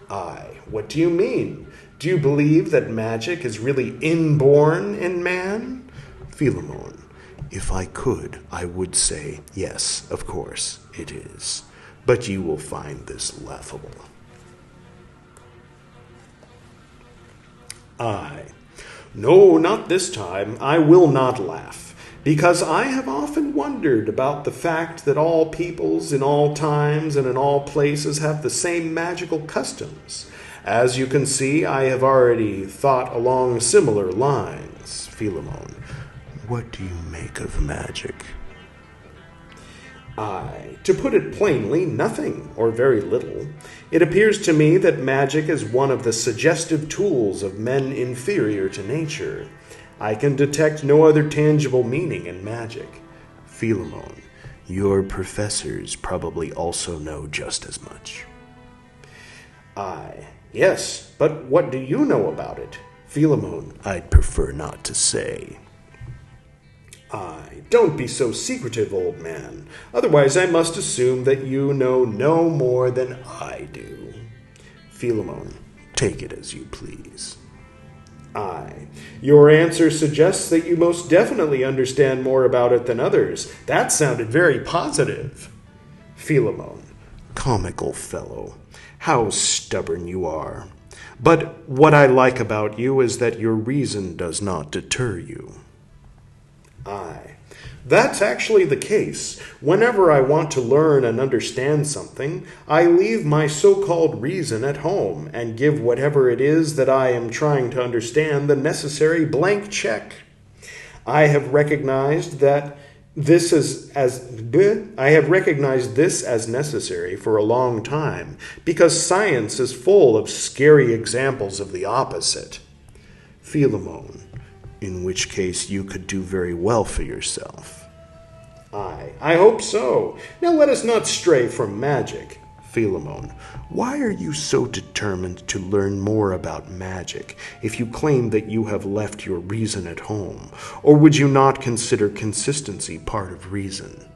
What do you mean? Do you believe that magic is really inborn in man? Philemon, if I could, I would say, yes, of course, it is. But you will find this laughable. No, not this time. I will not laugh, because I have often wondered about the fact that all peoples in all times and in all places have the same magical customs. As you can see, I have already thought along similar lines. Philemon, what do you make of magic? To put it plainly, nothing, or very little. It appears to me that magic is one of the suggestive tools of men inferior to nature. I can detect no other tangible meaning in magic. Philemon, your professors probably also know just as much. Yes, but what do you know about it? Philemon, I'd prefer not to say. Don't be so secretive, old man. Otherwise I must assume that you know no more than I do. Philemon, Take it as you please. I. Your answer suggests that you most definitely understand more about it than others. That sounded very positive. Philemon. Comical fellow. How stubborn you are. But what I like about you is that your reason does not deter you. I. That's actually the case. Whenever I want to learn and understand something, I leave my so-called reason at home and give whatever it is that I am trying to understand the necessary blank check. I have recognized this as necessary for a long time because science is full of scary examples of the opposite. Philemon. In which case you could do very well for yourself. I hope so. Now let us not stray from magic. Philemon. Why are you so determined to learn more about magic if you claim that you have left your reason at home? Or would you not consider consistency part of reason?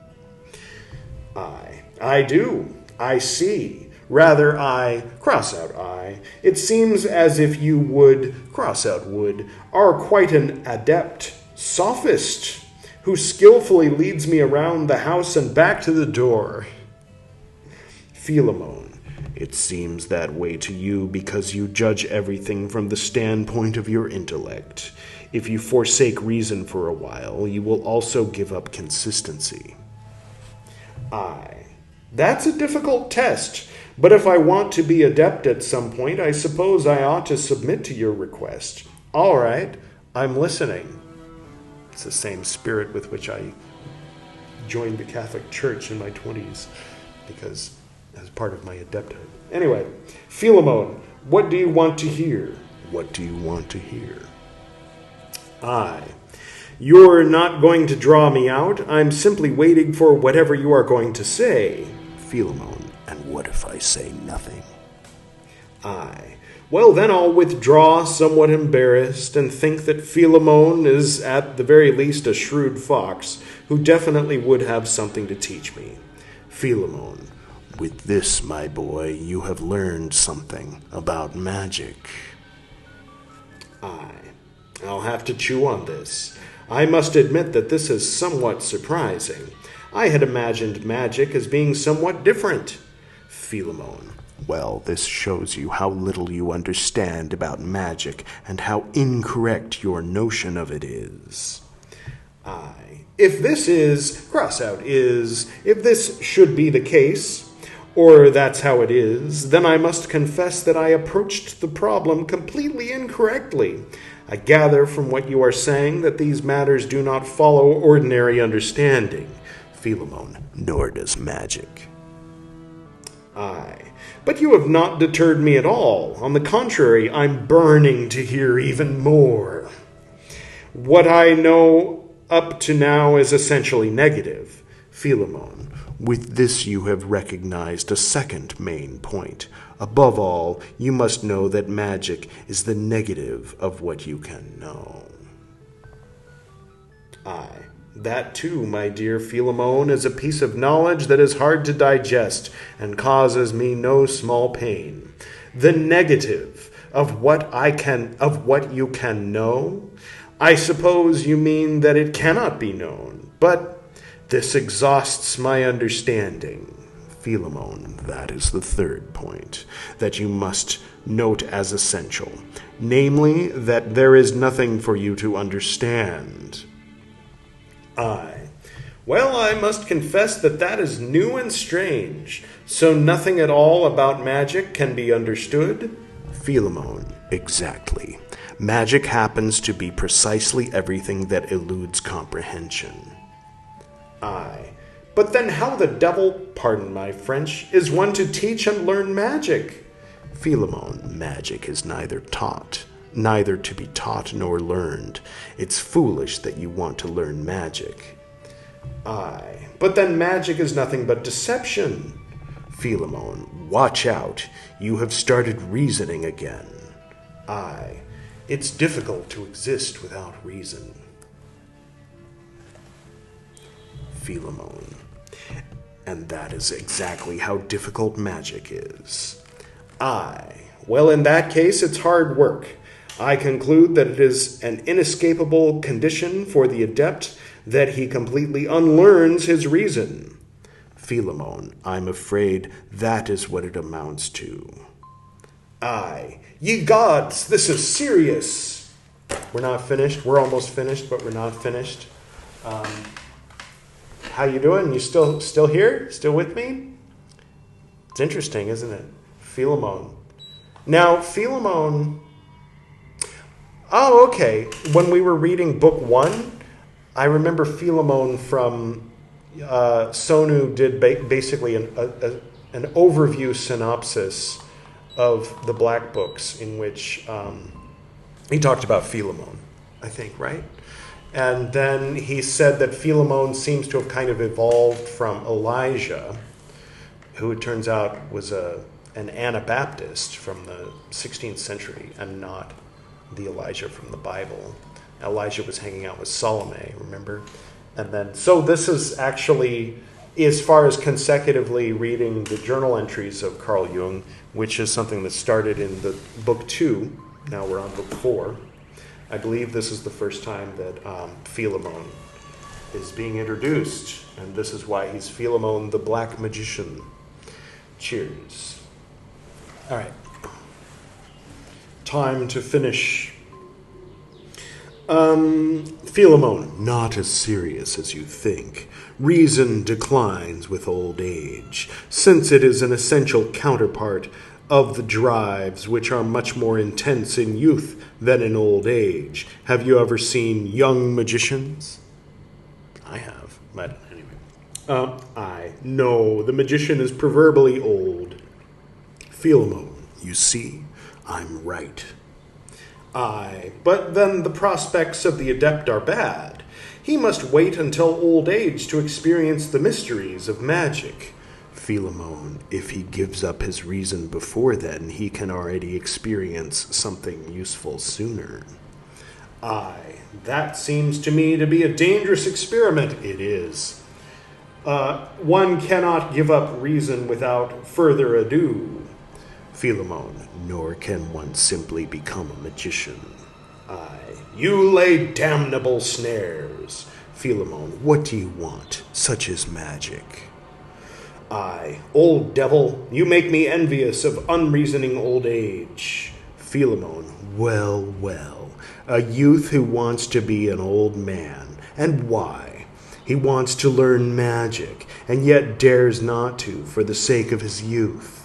I do. I see. Rather, I, cross out I. It seems as if you would, cross out would, are quite an adept sophist who skillfully leads me around the house and back to the door. Philemon. It seems that way to you because you judge everything from the standpoint of your intellect. If you forsake reason for a while, you will also give up consistency. That's a difficult test. But if I want to be adept at some point, I suppose I ought to submit to your request. All right, I'm listening. It's the same spirit with which I joined the Catholic Church in my 20s, because as part of my adepthood. Anyway, Philemon, what do you want to hear? What do you want to hear? You're not going to draw me out. I'm simply waiting for whatever you are going to say. Philemon. And what if I say nothing? Well, then I'll withdraw, somewhat embarrassed, and think that Philemon is at the very least a shrewd fox, who definitely would have something to teach me. Philemon. With this, my boy, you have learned something about magic. I'll have to chew on this. I must admit that this is somewhat surprising. I had imagined magic as being somewhat different. Philemon. Well, this shows you how little you understand about magic and how incorrect your notion of it is. If this is, cross out is, if this should be the case, or that's how it is, then I must confess that I approached the problem completely incorrectly. I gather from what you are saying that these matters do not follow ordinary understanding. Philemon. Nor does magic. But you have not deterred me at all. On the contrary, I'm burning to hear even more. What I know up to now is essentially negative. Philemon. With this you have recognized a second main point. Above all, you must know that magic is the negative of what you can know. That too, my dear Philemon, is a piece of knowledge that is hard to digest and causes me no small pain. The negative of what you can know? I suppose you mean that it cannot be known, but this exhausts my understanding. Philemon, that is the third point that you must note as essential, namely that there is nothing for you to understand. Well, I must confess that is new and strange. So nothing at all about magic can be understood? Philemon, exactly. Magic happens to be precisely everything that eludes comprehension. But then how the devil, pardon my French, is one to teach and learn magic? Philemon, magic is neither to be taught nor learned. It's foolish that you want to learn magic. But then magic is nothing but deception. Philemon, watch out. You have started reasoning again. It's difficult to exist without reason. Philemon, and that is exactly how difficult magic is. Well, in that case, it's hard work. I conclude that it is an inescapable condition for the adept that he completely unlearns his reason. Philemon, I'm afraid that is what it amounts to. Aye, ye gods, this is serious. We're not finished. We're almost finished, but we're not finished. How you doing? You still here? Still with me? It's interesting, isn't it? Philemon. Now, Philemon... Oh, okay. When we were reading book 1, I remember Philemon from Sonu did basically an overview synopsis of the Black Books in which he talked about Philemon, I think, right? And then he said that Philemon seems to have kind of evolved from Elijah, who it turns out was an Anabaptist from the 16th century and not the Elijah from the Bible. Elijah was hanging out with Salome, remember? And then, so this is actually, as far as consecutively reading the journal entries of Carl Jung, which is something that started in the book 2, now we're on book 4. I believe this is the first time that Philemon is being introduced, and this is why he's Philemon the Black Magician. Cheers. All right. Time to finish. Philemon, not as serious as you think. Reason declines with old age, since it is an essential counterpart of the drives which are much more intense in youth than in old age. Have you ever seen young magicians? I have, but anyway. No, the magician is proverbially old. Philemon, you see, I'm right. But then the prospects of the adept are bad. He must wait until old age to experience the mysteries of magic. Philemon, if he gives up his reason before then, he can already experience something useful sooner. That seems to me to be a dangerous experiment. It is. One cannot give up reason without further ado. Philemon, nor can one simply become a magician. You lay damnable snares. Philemon, what do you want? Such is magic. Old devil, you make me envious of unreasoning old age. Philemon, well, a youth who wants to be an old man. And why? He wants to learn magic, and yet dares not to for the sake of his youth.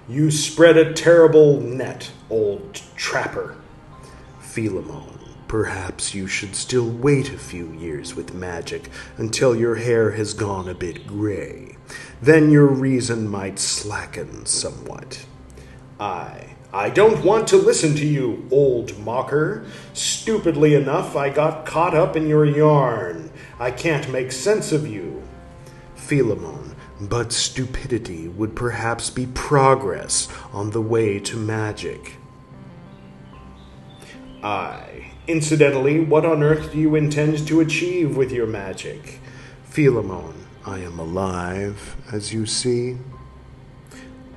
You spread a terrible net, old trapper. Philemon, perhaps you should still wait a few years with magic until your hair has gone a bit gray. Then your reason might slacken somewhat. I don't want to listen to you, old mocker. Stupidly enough, I got caught up in your yarn. I can't make sense of you. Philemon, but stupidity would perhaps be progress on the way to magic. Incidentally, what on earth do you intend to achieve with your magic? Philemon, I am alive, as you see.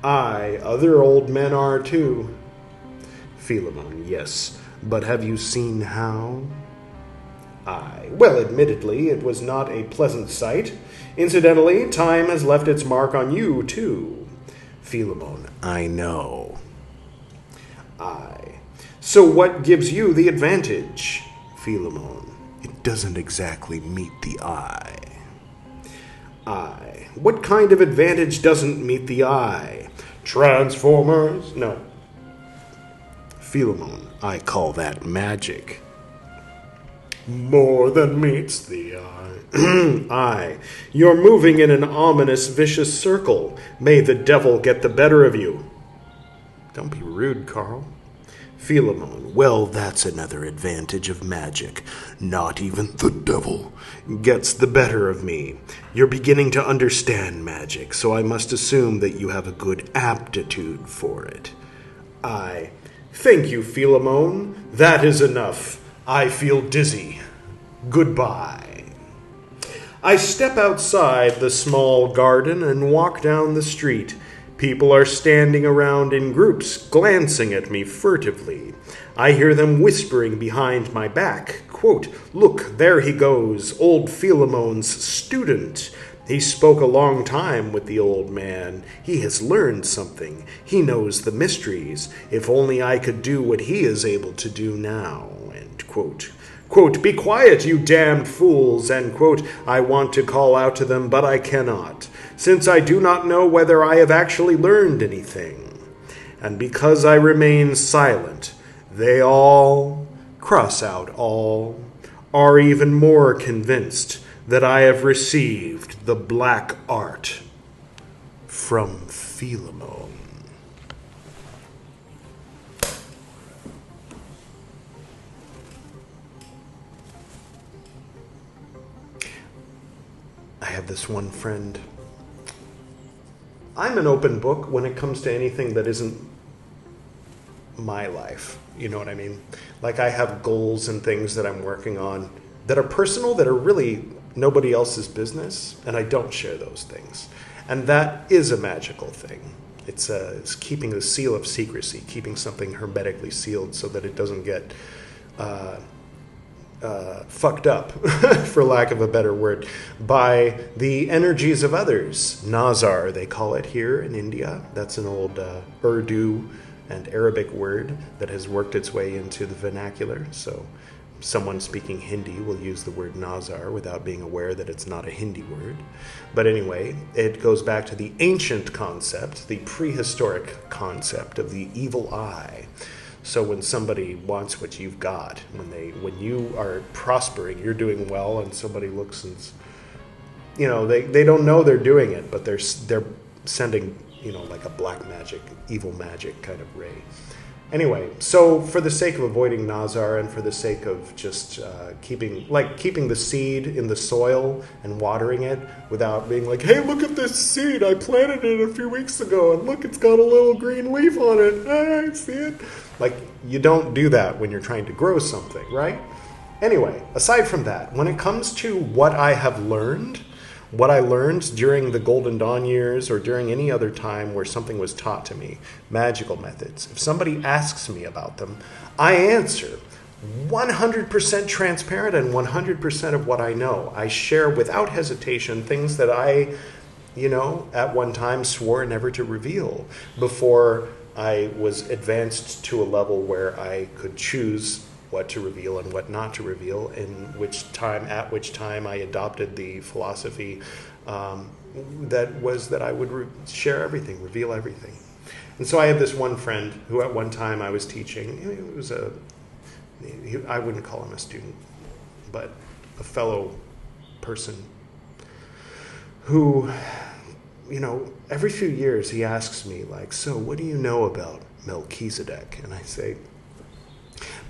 Other old men are too. Philemon, yes, but have you seen how? Well, admittedly, it was not a pleasant sight. Incidentally, time has left its mark on you, too. Philemon, I know. So what gives you the advantage? Philemon, it doesn't exactly meet the eye. What kind of advantage doesn't meet the eye? Transformers? No. Philemon, I call that magic. More than meets the eye. You're moving in an ominous, vicious circle. May the devil get the better of you. Don't be rude, Carl. Philemon, well, that's another advantage of magic. Not even the devil gets the better of me. You're beginning to understand magic, so I must assume that you have a good aptitude for it. Thank you, Philemon. That is enough. I feel dizzy. Goodbye. I step outside the small garden and walk down the street. People are standing around in groups, glancing at me furtively. I hear them whispering behind my back, quote, "Look, there he goes, old Philemon's student. He spoke a long time with the old man. He has learned something. He knows the mysteries. If only I could do what he is able to do now," end quote. Quote, "Be quiet, you damned fools," end quote. "I want to call out to them, but I cannot, since I do not know whether I have actually learned anything. And because I remain silent, they all, cross out all, are even more convinced that I have received the black art from Philemon." I have this one friend. I'm an open book when it comes to anything that isn't my life. You know what I mean? Like, I have goals and things that I'm working on that are personal, that are really nobody else's business, and I don't share those things. And that is a magical thing. It's keeping the seal of secrecy, keeping something hermetically sealed so that it doesn't get fucked up, for lack of a better word, by the energies of others. Nazar, they call it here in India. That's an old Urdu and Arabic word that has worked its way into the vernacular. So someone speaking Hindi will use the word Nazar without being aware that it's not a Hindi word. But anyway, it goes back to the ancient concept, the prehistoric concept of the evil eye. So when somebody wants what you've got, when you are prospering, you're doing well, and somebody looks and, you know, they don't know they're doing it, but they're sending, you know, like a black magic, evil magic kind of ray. Anyway, so for the sake of avoiding Nazar and for the sake of just keeping the seed in the soil and watering it without being like, "Hey, look at this seed, I planted it a few weeks ago, and look, it's got a little green leaf on it. Hey, see it?" Like, you don't do that when you're trying to grow something, right? Anyway, aside from that, when it comes to what I have learned, what I learned during the Golden Dawn years or during any other time where something was taught to me, magical methods, if somebody asks me about them, I answer 100% transparent and 100% of what I know. I share without hesitation things that I, at one time swore never to reveal before I was advanced to a level where I could choose what to reveal and what not to reveal, at which time I adopted the philosophy that I would share everything, reveal everything. And so I have this one friend who at one time I was teaching. I wouldn't call him a student, but a fellow person who, every few years he asks me, like, "So what do you know about Melchizedek?" And I say,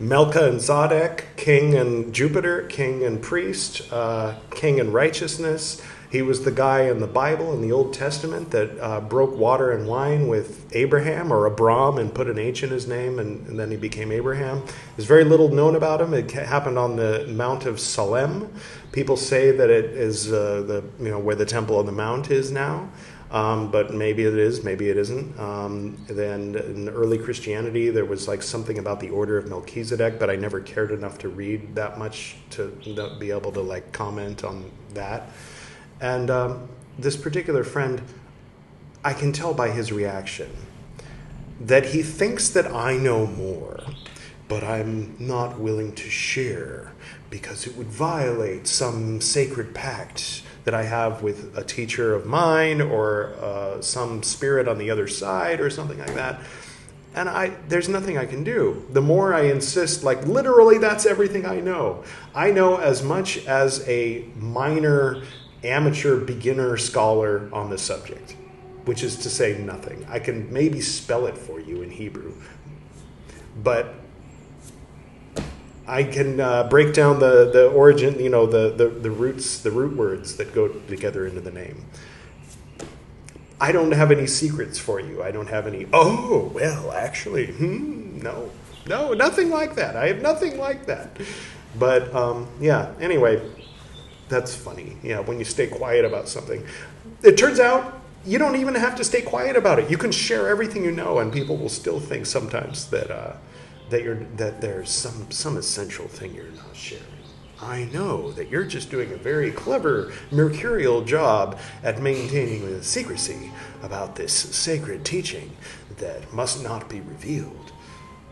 Melka and Zadok, king and Jupiter, king and priest, king and righteousness. He was the guy in the Bible, in the Old Testament, that broke water and wine with Abraham, or Abram, and put an H in his name, and then he became Abraham. There's very little known about him. It happened on the Mount of Salem. People say that it is where the Temple on the Mount is now. But maybe it is, maybe it isn't. Then in early Christianity, there was like something about the order of Melchizedek, but I never cared enough to read that much to be able to like comment on that. And this particular friend, I can tell by his reaction that he thinks that I know more, but I'm not willing to share because it would violate some sacred pact that I have with a teacher of mine or some spirit on the other side or something like that. And there's nothing I can do. The more I insist, like literally that's everything I know. I know as much as a minor amateur beginner scholar on the subject, which is to say nothing. I can maybe spell it for you in Hebrew, but I can break down the origin, the roots, the root words that go together into the name. I don't have any secrets for you. I don't have any, actually, no, nothing like that. I have nothing like that. But, anyway, that's funny. Yeah, when you stay quiet about something. It turns out you don't even have to stay quiet about it. You can share everything you know, and people will still think sometimes that there's some essential thing you're not sharing. I know that you're just doing a very clever mercurial job at maintaining the secrecy about this sacred teaching that must not be revealed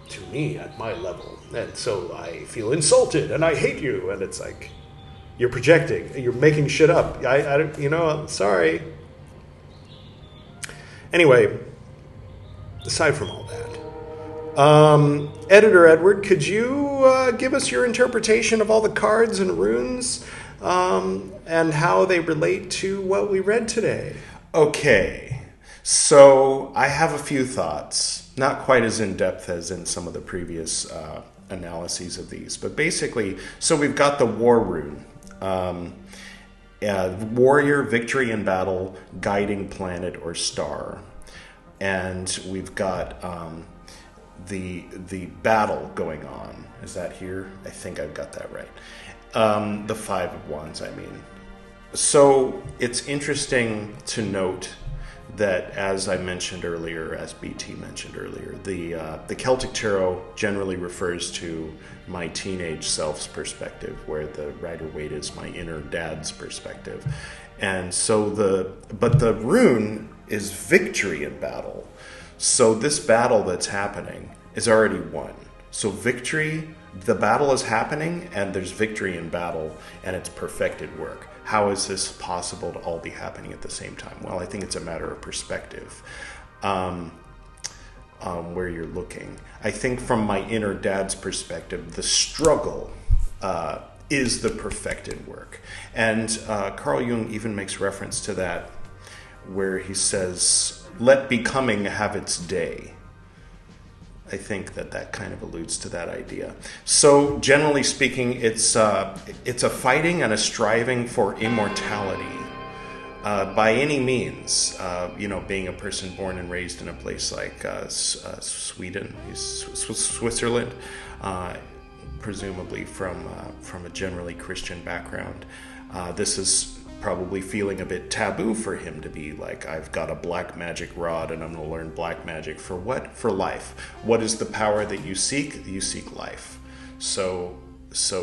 to me at my level. And so I feel insulted and I hate you. And it's like, you're projecting, you're making shit up. Sorry. Anyway, aside from all that, Editor Edward, could you give us your interpretation of all the cards and runes and how they relate to what we read today? Okay, so I have a few thoughts, not quite as in-depth as in some of the previous analyses of these, but basically, so we've got the war rune. Warrior, victory in battle, guiding planet or star. And we've got the battle going on. Is that here? I think I've got that right. The Five of Wands, I mean. So it's interesting to note that, as I mentioned earlier, as BT mentioned earlier, the Celtic Tarot generally refers to my teenage self's perspective, where the Rider-Waite is my inner dad's perspective. And so but the rune is victory in battle. So this battle that's happening is already won. So victory, the battle is happening, and there's victory in battle, and it's perfected work. How is this possible to all be happening at the same time? Well, I think it's a matter of perspective, where you're looking. I think from my inner dad's perspective, the struggle is the perfected work. And Carl Jung even makes reference to that, where he says, let becoming have its day. I think that kind of alludes to that idea. So generally speaking, it's a fighting and a striving for immortality by any means. Being a person born and raised in a place like Sweden, Switzerland, presumably from a generally Christian background, this is probably feeling a bit taboo for him to be like, I've got a black magic rod and I'm going to learn black magic. For what? For life. What is the power that you seek? You seek life. So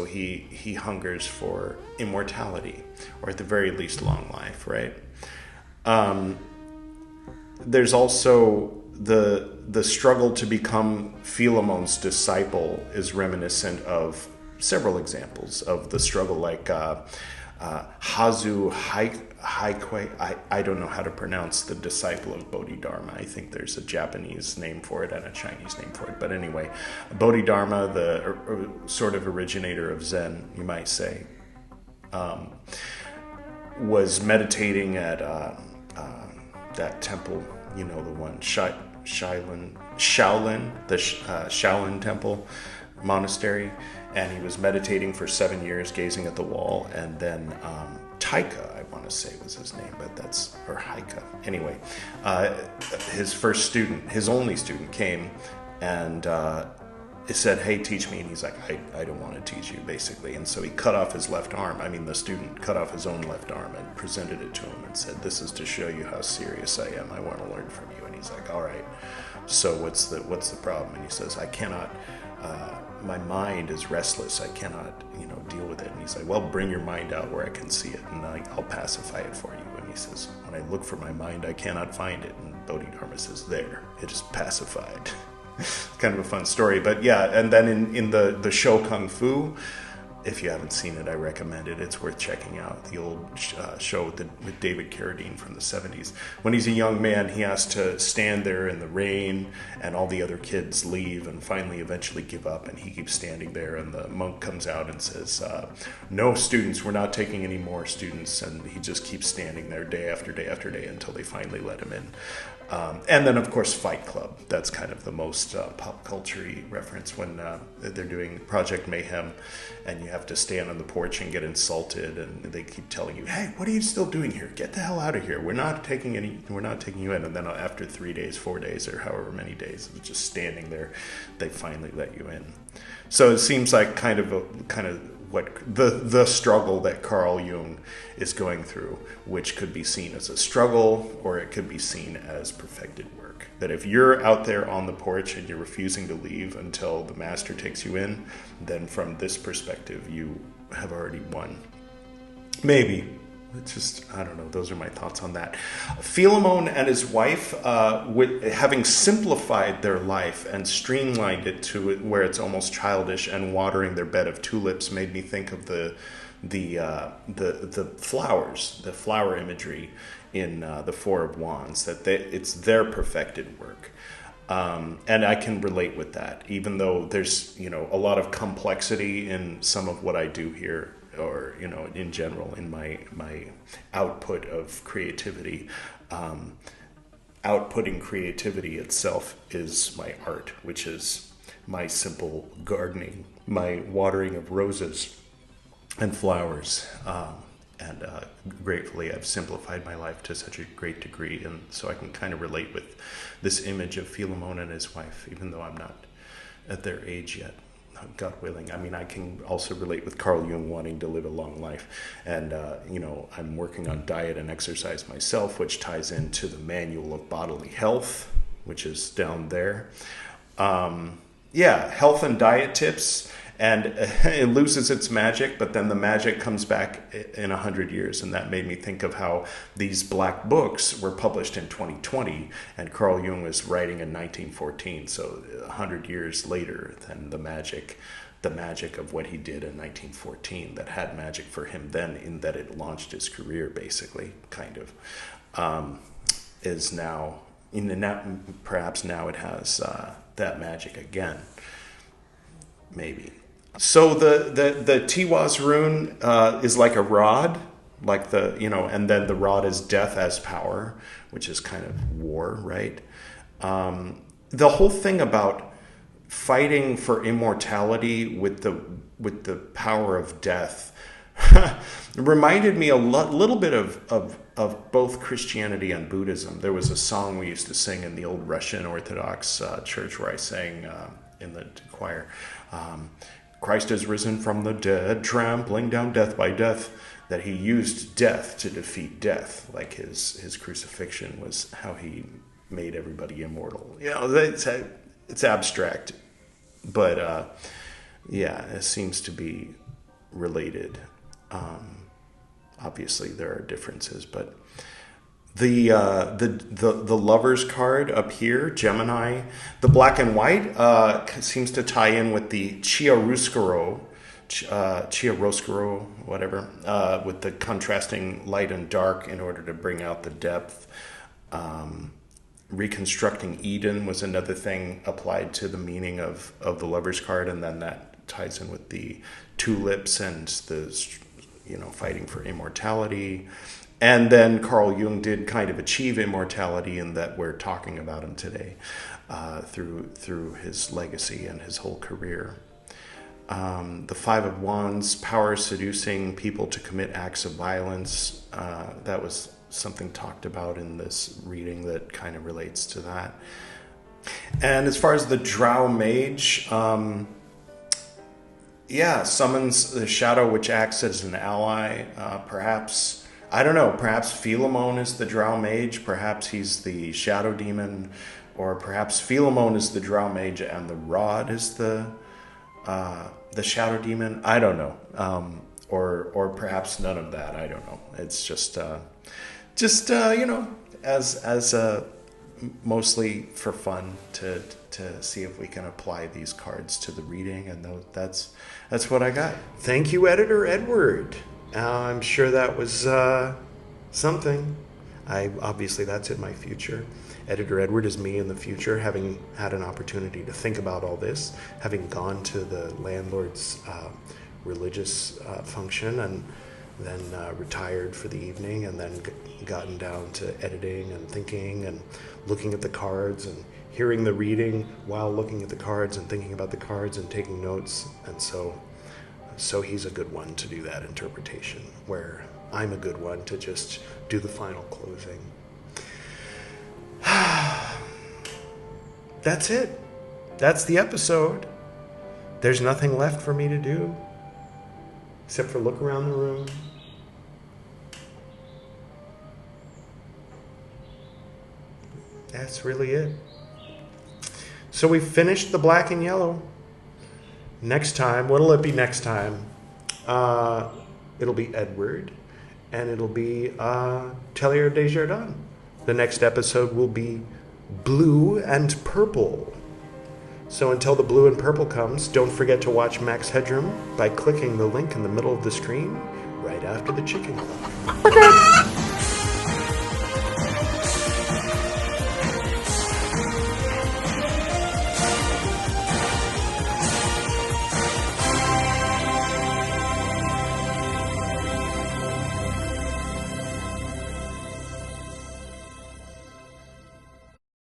he hungers for immortality, or at the very least long life, right? There's also the struggle to become Philemon's disciple is reminiscent of several examples of the struggle, like Hazu Haikwe. I don't know how to pronounce the disciple of Bodhidharma. I think there's a Japanese name for it and a Chinese name for it. But anyway, Bodhidharma, the sort of originator of Zen, you might say, was meditating at that temple, the one, Shaolin, the Shaolin temple monastery. And he was meditating for 7 years, gazing at the wall. And then Taika, I want to say was his name, but or Haika. Anyway, his only student came and said, hey, teach me. And he's like, I don't want to teach you, basically. And so he cut off his left arm. The student cut off his own left arm and presented it to him and said, this is to show you how serious I am. I want to learn from you. And he's like, all right. So what's the problem? And he says, I cannot... my mind is restless. I cannot, deal with it. And he's like, well, bring your mind out where I can see it, and I'll pacify it for you. And he says, when I look for my mind, I cannot find it. And Bodhidharma says, there, it is pacified. Kind of a fun story. But yeah, and then in the show Kung Fu, if you haven't seen it, I recommend it. It's worth checking out. The old show with David Carradine from the 70s. When he's a young man, he has to stand there in the rain, and all the other kids leave and finally eventually give up, and he keeps standing there, and the monk comes out and says, no students, we're not taking any more students. And he just keeps standing there day after day after day until they finally let him in. And then, of course, Fight Club. That's kind of the most pop culture-y reference when they're doing Project Mayhem, and you have to stand on the porch and get insulted, and they keep telling you, hey, what are you still doing here? Get the hell out of here. We're not taking you in. And then after 3 days, 4 days, or however many days of just standing there, they finally let you in. So it seems like kind of the struggle that Carl Jung is going through, which could be seen as a struggle or it could be seen as perfected work. That if you're out there on the porch and you're refusing to leave until the master takes you in, then from this perspective, you have already won. Maybe. It's just, I don't know. Those are my thoughts on that. Philemon and his wife, having simplified their life and streamlined it to where it's almost childish, and watering their bed of tulips, made me think of the flowers, the flower imagery in the Four of Wands. That it's their perfected work. And I can relate with that, even though there's a lot of complexity in some of what I do here, or in general in my output of creativity. Outputting creativity itself is my art, which is my simple gardening, my watering of roses and flowers. And gratefully, I've simplified my life to such a great degree, and so I can kind of relate with this image of Philemon and his wife, even though I'm not at their age yet. God willing. I mean, I can also relate with Carl Jung wanting to live a long life. And, I'm working on diet and exercise myself, which ties into the Manual of Bodily Health, which is down there. Health and diet tips. And it loses its magic, but then the magic comes back in 100 years. And that made me think of how these black books were published in 2020, and Carl Jung was writing in 1914. So 100 years later than the magic of what he did in 1914 that had magic for him then, in that it launched his career, basically, kind of, is now, perhaps now it has that magic again, maybe. So the Tiwaz rune is like a rod, like and then the rod is death as power, which is kind of war, right? The whole thing about fighting for immortality with the power of death reminded me a little bit of both Christianity and Buddhism. There was a song we used to sing in the old Russian Orthodox church where I sang in the choir. Christ has risen from the dead, trampling down death by death. That he used death to defeat death, like his crucifixion was how he made everybody immortal. It's abstract, but it seems to be related. Obviously, there are differences, but the Lover's card up here, Gemini, the black and white seems to tie in with the chiaroscuro, whatever, with the contrasting light and dark in order to bring out the depth. Reconstructing Eden was another thing applied to the meaning of the Lover's card, and then that ties in with the tulips and the fighting for immortality. And then Carl Jung did kind of achieve immortality in that we're talking about him today through his legacy and his whole career. The Five of Wands, power seducing people to commit acts of violence. That was something talked about in this reading that kind of relates to that. And as far as the Drow Mage, summons the shadow which acts as an ally. Perhaps, I don't know, perhaps Philemon is the Drow Mage, perhaps he's the shadow demon, or perhaps Philemon is the Drow Mage and the rod is the shadow demon. I don't know. Or perhaps none of that. I don't know. It's just as mostly for fun to see if we can apply these cards to the reading, and that's what I got. Thank you, Editor Edward. I'm sure that was something. Obviously that's in my future. Editor Edward is me in the future, having had an opportunity to think about all this, having gone to the landlord's religious function and then retired for the evening, and then gotten down to editing and thinking and looking at the cards and hearing the reading while looking at the cards and thinking about the cards and taking notes. And so he's a good one to do that interpretation, where I'm a good one to just do the final closing. That's it. That's the episode. There's nothing left for me to do. Except for look around the room. That's really it. So we finished the black and yellow. Next time, what'll it be next time? It'll be Edward, and it'll be Teilhard de Chardin. The next episode will be blue and purple. So until the blue and purple comes, don't forget to watch Max Headroom by clicking the link in the middle of the screen right after the chicken club.